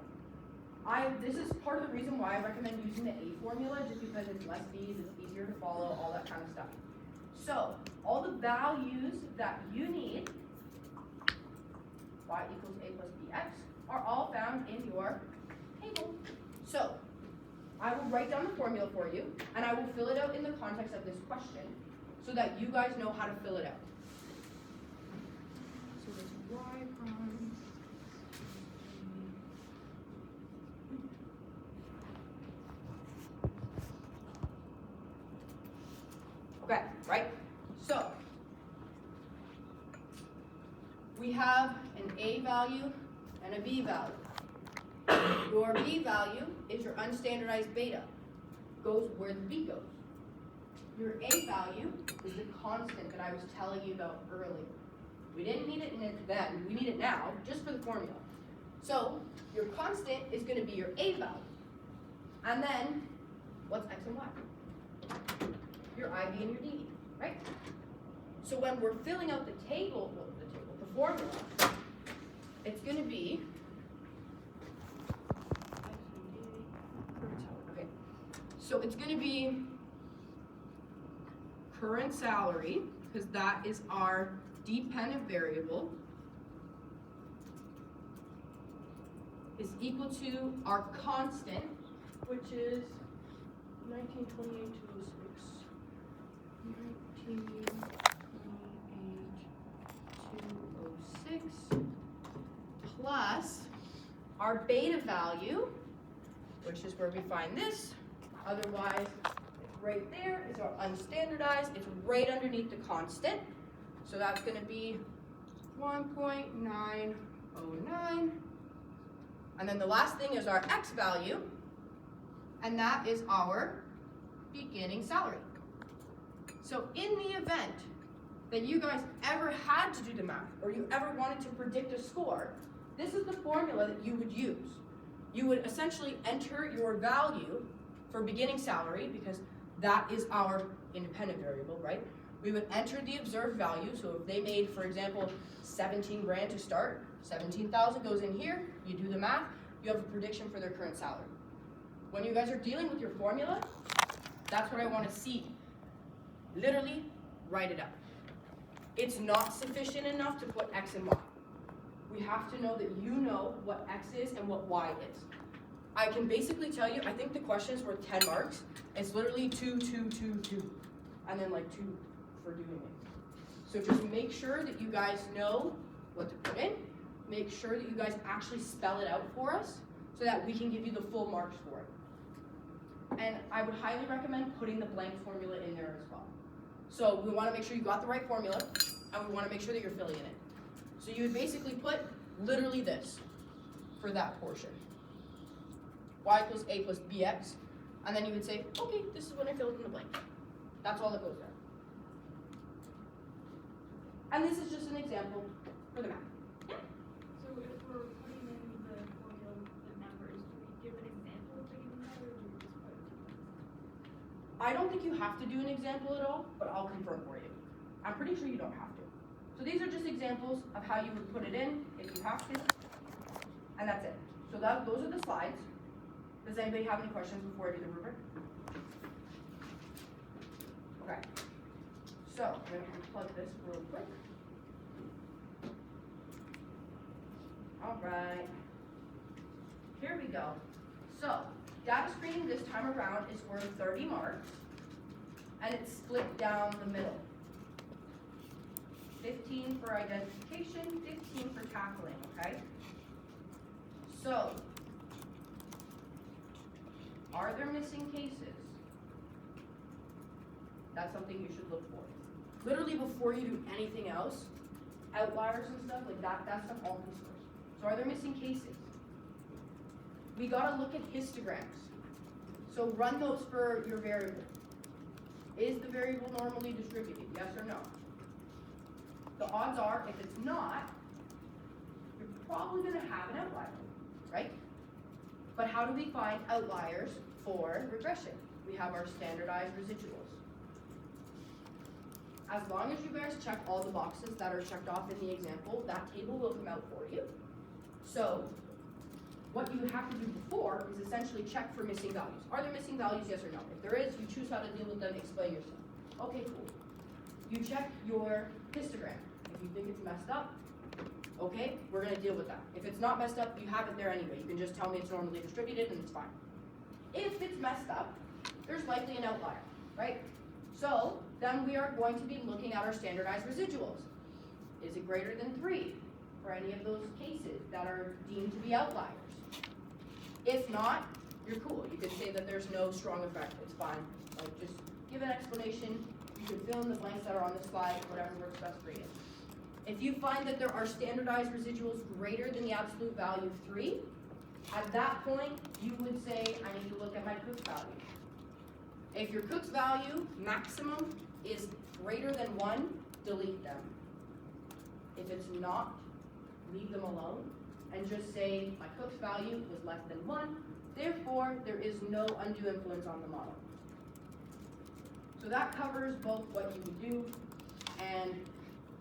This is part of the reason why I recommend using the A formula, just because it's less B's, it's easier to follow, all that kind of stuff. So, all the values that you need, y equals a plus bx, are all found in your table. So, I will write down the formula for you, and I will fill it out in the context of this question, so that you guys know how to fill it out. So it's y prime. Okay, right? So, we have an A value and a B value. Your B value is your unstandardized beta. Goes where the B goes. Your A value is the constant that I was telling you about earlier. We didn't need it in it then, we need it now, just for the formula. So, your constant is going to be your A value. And then, what's X and Y? Your IB and your DE, right? So when we're filling out the formula, it's going to be okay. So it's going to be current salary, because that is our dependent variable, is equal to our constant, which is 1928 to 1928-206 plus our beta value, which is where we find this. Otherwise, right there is our unstandardized. It's right underneath the constant. So that's going to be 1.909. And then the last thing is our X value, and that is our beginning salary. So in the event that you guys ever had to do the math, or you ever wanted to predict a score, this is the formula that you would use. You would essentially enter your value for beginning salary, because that is our independent variable, right? We would enter the observed value, so if they made, for example, 17 grand to start, 17,000 goes in here, you do the math, you have a prediction for their current salary. When you guys are dealing with your formula, that's what I want to see. Literally, write it out. It's not sufficient enough to put X and Y. We have to know that you know what X is and what Y is. I can basically tell you, I think the questions were 10 marks. It's literally 2, 2, 2, 2, and then like 2 for doing it. So just make sure that you guys know what to put in. Make sure that you guys actually spell it out for us so that we can give you the full marks for it. And I would highly recommend putting the blank formula in there as well. So we want to make sure you got the right formula, and we want to make sure that you're filling in it. So you would basically put literally this for that portion. Y equals A plus BX, and then you would say, okay, this is when I fill in the blank. That's all that goes there. And this is just an example for the math. So if we're putting in the formula, the numbers, do we give an example of putting in that, or do we just put it? I don't think you have to do an example at all, but I'll confirm for you. I'm pretty sure you don't have to. So these are just examples of how you would put it in if you have to, and that's it. So those are the slides. Does anybody have any questions before I do the rubric? Okay. So I'm going to unplug this real quick. All right. Here we go. So data screening this time around is worth 30 marks, and it's split down the middle. 15 for identification, 15 for tackling, okay? So, are there missing cases? That's something you should look for. Literally before you do anything else, outliers and stuff like that, that stuff all comes first. So are there missing cases? We gotta look at histograms. So run those for your variable. Is the variable normally distributed, yes or no? The odds are, if it's not, you're probably gonna have an outlier, right? But how do we find outliers for regression? We have our standardized residuals. As long as you guys check all the boxes that are checked off in the example, that table will come out for you. So, what you have to do before is essentially check for missing values. Are there missing values, yes or no? If there is, you choose how to deal with them, explain yourself. Okay, cool. You check your histogram. If you think it's messed up, okay, we're gonna deal with that. If it's not messed up, you have it there anyway. You can just tell me it's normally distributed and it's fine. If it's messed up, there's likely an outlier, right? So, then we are going to be looking at our standardized residuals. Is it greater than 3 for any of those cases that are deemed to be outliers? If not, you're cool. You can say that there's no strong effect. It's fine. Like, just give an explanation. You can fill in the blanks that are on the slide, whatever works best for you. If you find that there are standardized residuals greater than the absolute value of 3, at that point, you would say, I need to look at my Cook's value. If your Cook's value maximum is greater than 1, delete them. If it's not, leave them alone and just say my Cook's value was less than 1, therefore there is no undue influence on the model. So that covers both what you would do and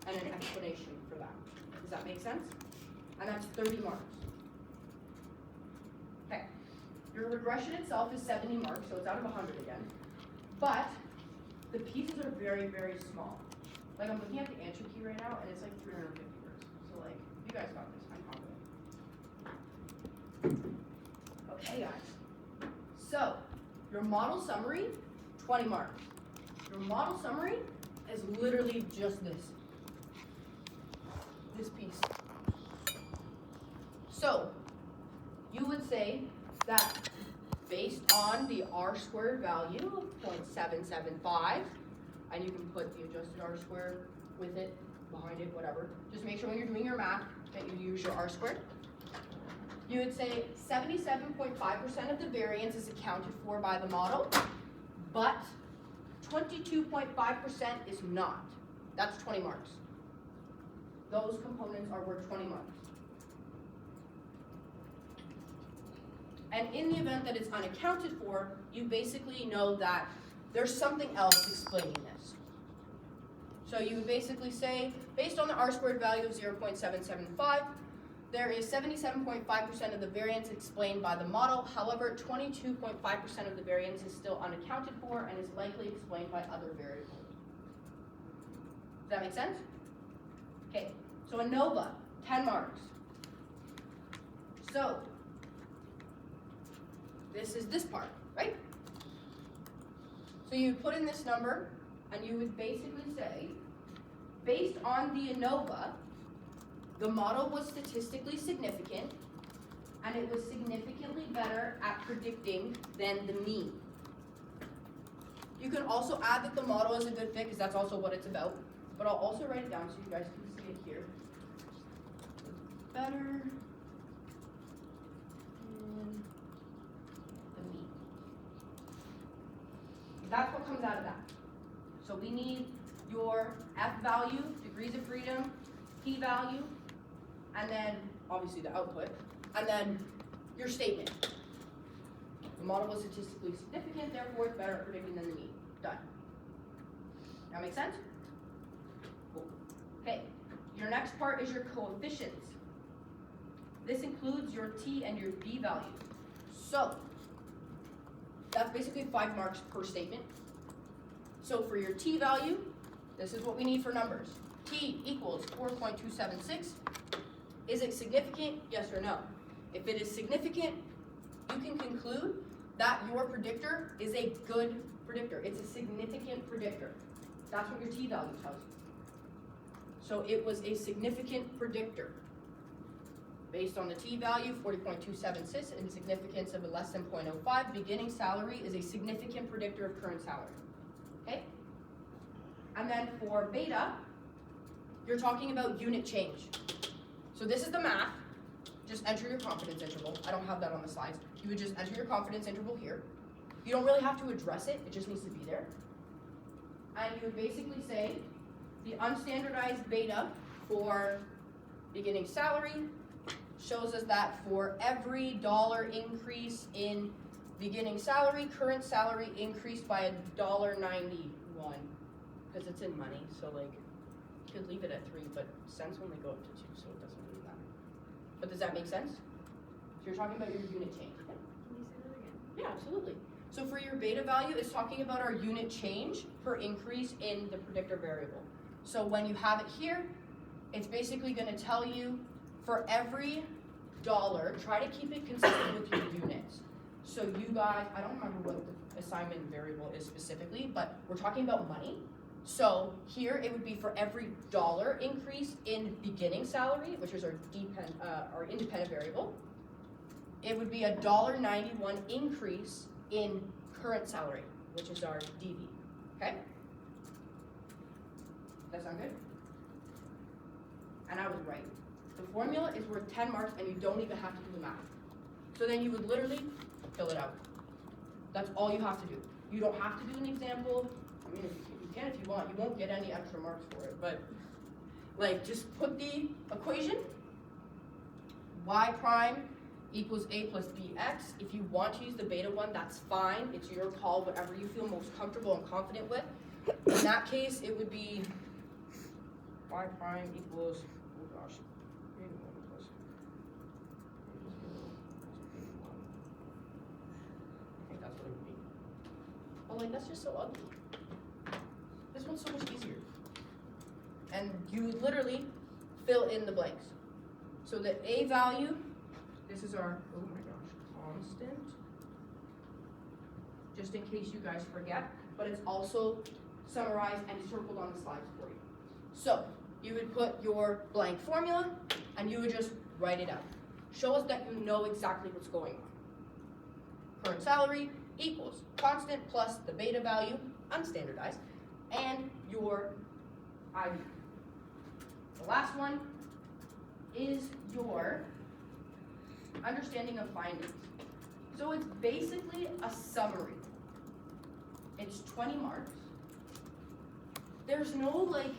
an explanation for that. Does that make sense? And that's 30 marks. Okay. Your regression itself is 70 marks, so it's out of 100 again. But the pieces are very, very small. Like, I'm looking at the answer key right now, and it's like 350 words. So, like, you guys got this. I'm confident. Okay, guys. So, your model summary, 20 marks. Your model summary is literally just this. This piece. So, you would say that based on the R-squared value of 0.775, and you can put the adjusted R-squared with it, behind it, whatever. Just make sure when you're doing your math that you use your R-squared. You would say 77.5% of the variance is accounted for by the model, but 22.5% is not. That's 20 marks. Those components are worth 20 marks. And in the event that it's unaccounted for, you basically know that there's something else explaining this. So you would basically say, based on the R-squared value of 0.775, there is 77.5% of the variance explained by the model. However, 22.5% of the variance is still unaccounted for and is likely explained by other variables. Does that make sense? Okay, so ANOVA, 10 marks. So, this is this part, right? So you put in this number, and you would basically say, based on the ANOVA, the model was statistically significant, and it was significantly better at predicting than the mean. You can also add that the model is a good fit, because that's also what it's about, but I'll also write it down so you guys can see it here. Better than the mean. That's what comes out of that. So we need your F value, degrees of freedom, P value, and then obviously the output, and then your statement. The model was statistically significant, therefore it's better at predicting than the mean. Done. That make sense? Cool. Okay, your next part is your coefficients. This includes your T and your B values. So, that's basically 5 marks per statement. So for your T value, this is what we need for numbers. T equals 4.276. Is it significant? Yes or no? If it is significant, you can conclude that your predictor is a good predictor. It's a significant predictor. That's what your T value tells you. So it was a significant predictor. Based on the T value, 40.276, and significance of a less than 0.05, beginning salary is a significant predictor of current salary. Okay? And then for beta, you're talking about unit change. So this is the math. Just enter your confidence interval. I don't have that on the slides. You would just enter your confidence interval here. You don't really have to address it. It just needs to be there. And you would basically say the unstandardized beta for beginning salary shows us that for every $1 increase in beginning salary, current salary increased by $1.91, because it's in money, so like, you could leave it at 3, but cents only go up to 2, so it doesn't really matter. But does that make sense? So you're talking about your unit change. Yeah. Can you say that again? Yeah, absolutely. So for your beta value, it's talking about our unit change per increase in the predictor variable. So when you have it here, it's basically going to tell you for every $1, try to keep it consistent with your units. So you guys, I don't remember what the assignment variable is specifically, but we're talking about money. So here it would be for every $1 increase in beginning salary, which is our independent variable, it would be a $1.91 increase in current salary, which is our DV. Okay? That sound good? And I was right. The formula is worth 10 marks and you don't even have to do the math. So then you would literally fill it out. That's all you have to do. You don't have to do an example. I mean, you can if you want. You won't get any extra marks for it, but like just put the equation, y prime equals a plus bx. If you want to use the beta one, that's fine. It's your call, whatever you feel most comfortable and confident with. In that case, it would be y prime equals, oh gosh, I think that's what it would be. Oh, like that's just so ugly. This one's so much easier. And you would literally fill in the blanks. So the A value, this is our, oh my gosh, constant. Just in case you guys forget, but it's also summarized and circled on the slides for you. So you would put your blank formula and you would just write it out. Show us that you know exactly what's going on. Current salary equals constant plus the beta value, unstandardized, and your IV. The last one is your understanding of findings. So it's basically a summary. It's 20 marks. There's no like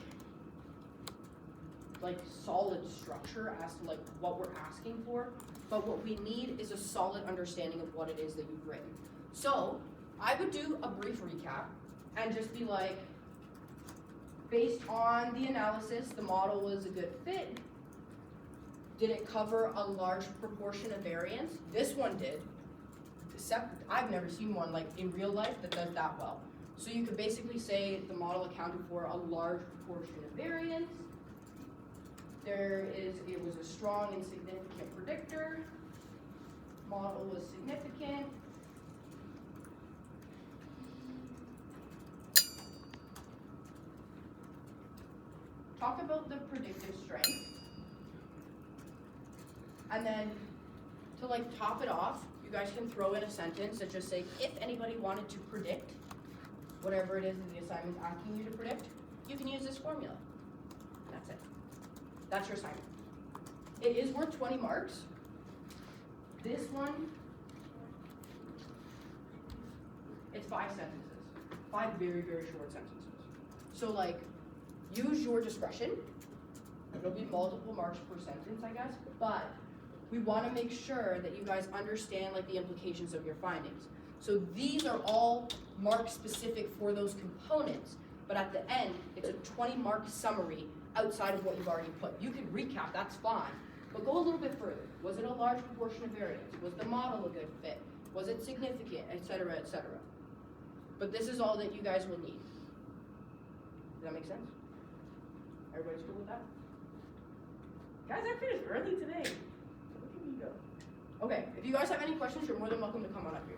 like solid structure as to like what we're asking for, but what we need is a solid understanding of what it is that you've written. So I would do a brief recap and just be like, based on the analysis, the model was a good fit. Did it cover a large proportion of variance? This one did. Except I've never seen one like in real life that does that well. So you could basically say the model accounted for a large proportion of variance. It was a strong and significant predictor. Model was significant. Talk about the predictive strength. And then to like top it off, you guys can throw in a sentence that just say, if anybody wanted to predict whatever it is that the assignment's asking you to predict, you can use this formula. That's it. That's your assignment. It is worth 20 marks. This one, it's 5 sentences. 5 very, very short sentences. So like, use your discretion. It'll be multiple marks per sentence, I guess, but we want to make sure that you guys understand like the implications of your findings. So these are all mark specific for those components, but at the end, it's a 20-mark summary outside of what you've already put. You can recap, that's fine, but go a little bit further. Was it a large proportion of variance? Was the model a good fit? Was it significant, et cetera, et cetera? But this is all that you guys will need. Does that make sense? Everybody's cool with that? Guys, I finished early today. Look at me go. Okay, if you guys have any questions, you're more than welcome to come on up here.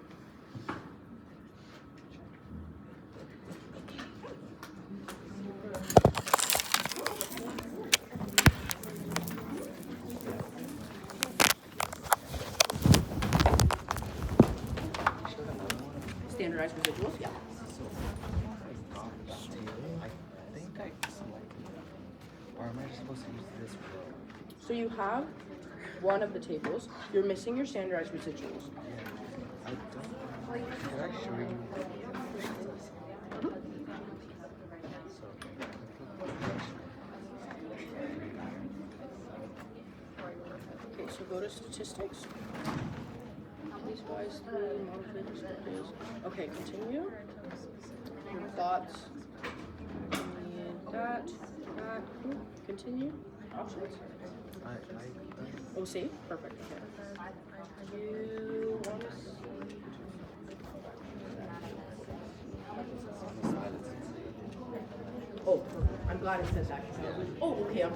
Standardized residuals, yeah. I think I selected, or am I just supposed to use this row? So you have one of the tables. You're missing your standardized residuals. I don't. Can I show you? Okay, so go to statistics. Piecewise, model. Okay, continue. Your thoughts. And that. Ooh, continue. Options. Oh, see? Perfect. Okay. You want to see? Oh, I'm glad it says that. Oh, okay. I'm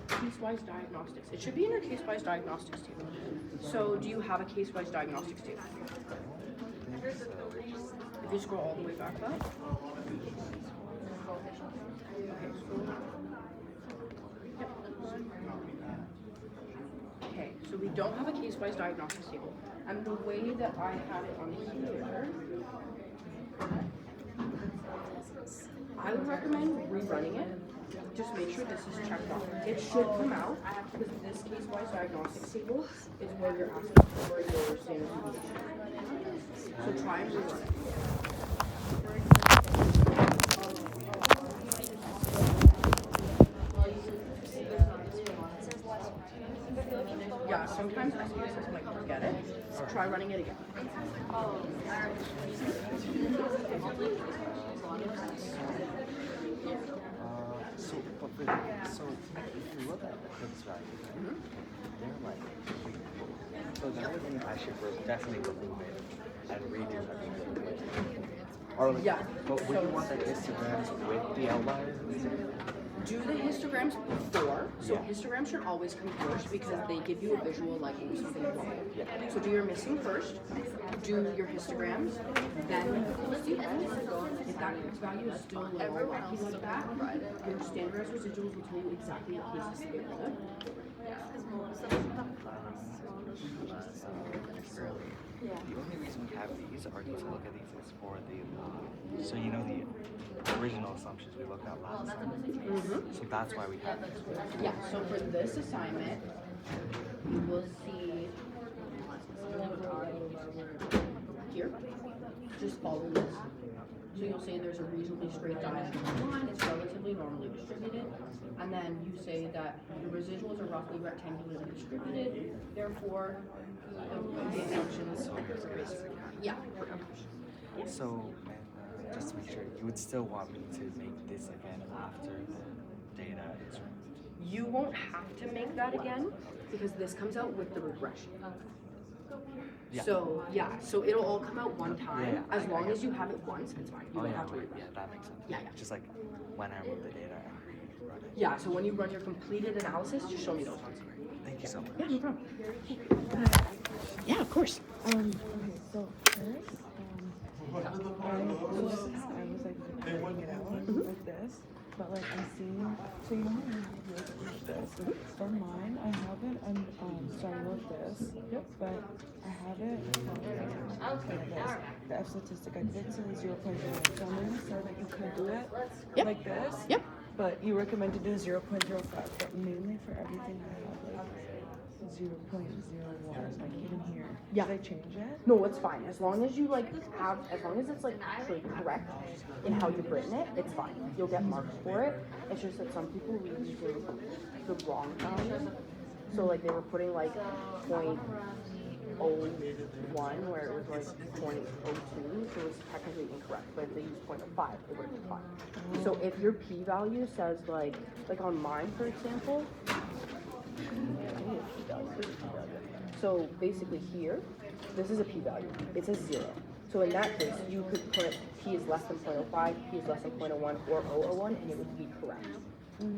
case-wise diagnostics. It should be in your case-wise diagnostics table. So do you have a case-wise diagnostics table? If you scroll all the way back up. Okay, scroll. Yep. Okay, so we don't have a case-wise diagnostics table. And the way that I have it on here, I would recommend rerunning it. Just make sure this is checked off. It should come out because this case-wise diagnostics table is where you're asking for your standard deviation. So try and rerun it. Yeah, sometimes SPSS might forget it. So try running it again. So if you look at the Higgs value, they're like, so the only thing I should definitely remove it and redo everything. Or like, Yeah. But would you want the histograms with the outliers? Do the histograms before. So Yeah. histograms should always come first because they give you a visual like something wrong. Yeah. So do your missing first, do your histograms, then see if that Higgs value is still low or wacky like that, your standardized residuals will tell you exactly what cases to get rid of. The only reason we have these are to look at these is for the, so you know the original assumptions we looked at last time. So that's why we have these. Yeah, so for this assignment, you will see just follow this. So you'll say there's a reasonably straight diagonal line, it's relatively normally distributed, and then you say that the residuals are roughly rectangularly distributed, therefore, the assumptions. Yeah. So, just to make sure, you would still want me to make this again after the data is. You won't have to make that again, because this comes out with the regression. Yeah. So, yeah, so it'll all come out one time, Yeah, as long as you have it once, it's fine, you Oh don't yeah, have to wait, rerun yeah, it. that makes sense. Yeah, yeah. Just like when I wrote the data and rerun it. Yeah, so when you run your completed analysis, just show me those ones. Thank you so much. Yeah, no problem. Yeah, of course. Okay, so first, so this is how I was like working it out with this, but like I'm seeing, so you know how you like this? For mine, I have it, starting with this, but I have it, like this. The F statistic, I did it to 0.0. So I'm going to say that you could do it like this, but you recommend to do 0.05, but mainly for everything I have like 0.01, like even here. Yeah. Should I change it? No, it's fine. As long as you as long as it's like actually correct in how you've written it, it's fine. You'll get marks for it. It's just that some people were using the wrong value. So like they were putting like 0.01 where it was like 0.02, so it's technically incorrect. But if they used 0.05, it would have been fine. So if your p-value says like on mine, for example, so basically here, this is a p-value. It says 0. So in that case, you could put p is less than 0.05, p is less than 0.01, or 0.01, and it would be correct.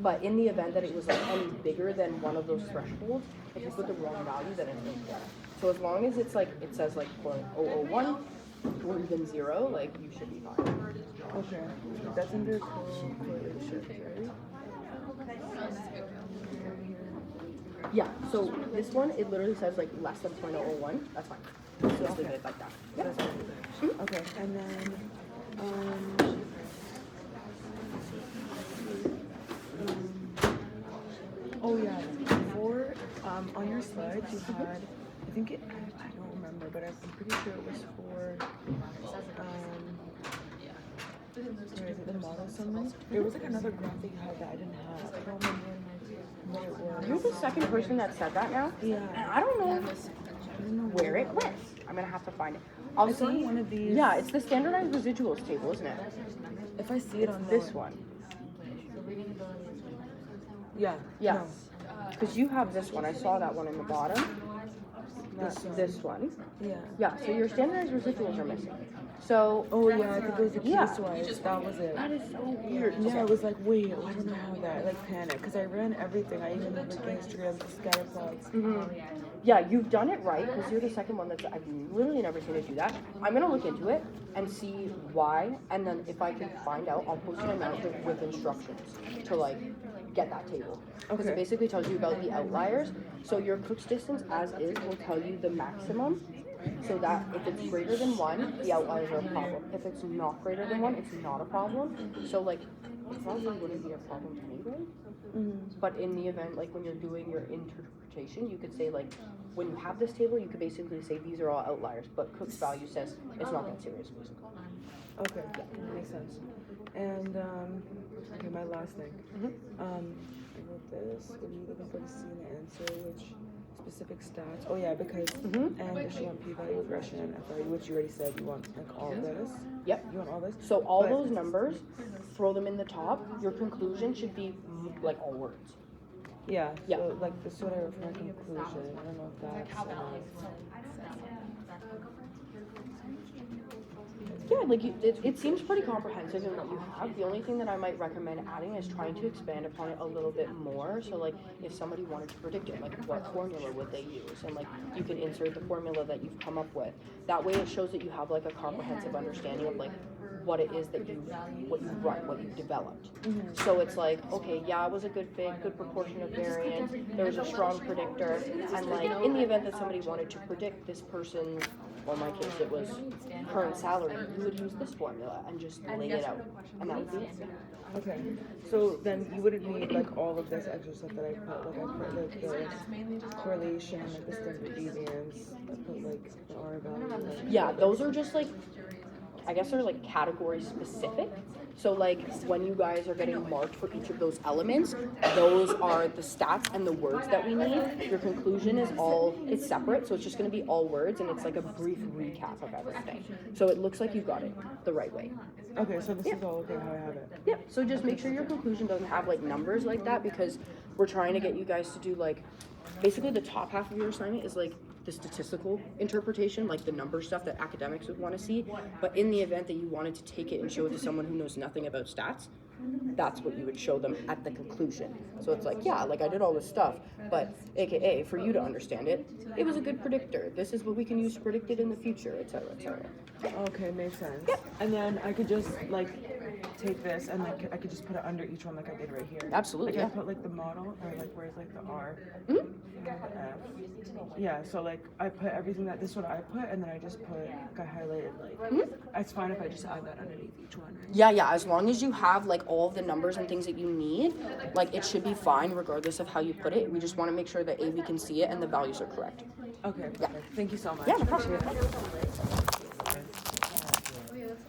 But in the event that it was like any bigger than one of those thresholds, if you put the wrong value, then it's incorrect. So as long as it's like it says like 0.001 or even 0, like you should be fine. Okay. That's under correlation, right? Yeah. So this one, it literally says like less than 0.001. That's fine. So just leave it like that. Yeah. Okay, and then, oh yeah, before, on your slides you had, I think I don't remember, but I'm pretty sure it was for, where is it, the model summary? There was like another graphic you had that I didn't have. I don't remember what it was. You're the second person that said that now. Yeah. And I don't know where it went. I'm gonna have to find it. I'll It's on see. one of these. Yeah, it's the standardized residuals table, isn't it? If I see it on This one. Yeah. Yeah. No. Because you have this one. I saw that one in the bottom. This one. Yeah. Yeah, so your standardized residuals are missing. So, Oh yeah, I think it was the Yeah. case-wise. That was it. that is so weird. Yeah, Okay. I was like, wait, I don't know how that. I like panicked because I ran everything. I even did like the history of the scatter plots. Yeah, you've done it right because you're the second one that's I've literally never seen it do that. I'm gonna look into it and see why, and then if I can find out, I'll post an announcement with instructions to like get that table. Because it Okay. basically tells you about the outliers. So your Cook's distance as is will tell you the maximum. So that if it's greater than 1, the outliers are a problem. If it's not greater than 1, it's not a problem. So like, it probably wouldn't be a problem anyway. But in the event, like when you're doing your interpretation, you could say like, when you have this table, you could basically say these are all outliers, but Cook's value says it's not that serious. Okay, makes sense. And okay, my last thing. I wrote this. When you looking for the C and the answer, which specific stats? Oh yeah, because and issue on p-value regression and FRE, which you already said you want like all this. Yep. You want all this. So all But- those numbers, throw them in the top. Your conclusion should be like all words. Yeah. Yeah. So like this is what I wrote for my conclusion. I don't know if that's. Yeah, like it seems pretty comprehensive in what you have. The only thing that I might recommend adding is trying to expand upon it a little bit more. So like if somebody wanted to predict it, like what formula would they use? And like you could insert the formula that you've come up with. That way it shows that you have like a comprehensive understanding of like what it is that what you run, what you've developed. So it's like, okay, yeah, it was a good fit, good proportion of variance, there was a strong predictor, and like in the event that somebody wanted to predict this person's, well in my case it was current salary, you would use this formula and just lay it out, and that would be it. Okay. So then you wouldn't need like all of this extra stuff that I put. Like I put like the correlation, like the standard deviance. I put like the R value. Like, Yeah, those are just like I guess they're like category specific. So like when you guys are getting marked for each of those elements, those are the stats and the words that we need. Your conclusion is it's separate, so it's just gonna be all words and it's like a brief recap of everything. So it looks like you got it the right way. Okay, so this is all okay how I have it. Yeah, so just make sure your conclusion doesn't have like numbers like that because we're trying to get you guys to do like, basically the top half of your assignment is like the statistical interpretation, like the number stuff that academics would want to see. But in the event that you wanted to take it and show it to someone who knows nothing about stats, that's what you would show them at the conclusion. So it's like, yeah, like I did all this stuff, but AKA for you to understand it, it was a good predictor. This is what we can use to predict it in the future, etc., etc. Okay, makes sense. And then I could just like take this and like I could just put it under each one like I did right here. Absolutely, Like yeah. I put like the model or like where's like the R Mhm. and the F. Yeah, so like I put everything that this one I put and then I just put like I highlighted like it's fine if I just add that underneath each one, right? Yeah, as long as you have like all of the numbers and things that you need, like it should be fine regardless of how you put it. We just want to make sure that A, we can see it and the values are correct. Okay, perfect. Thank you so much. Yeah, no problem.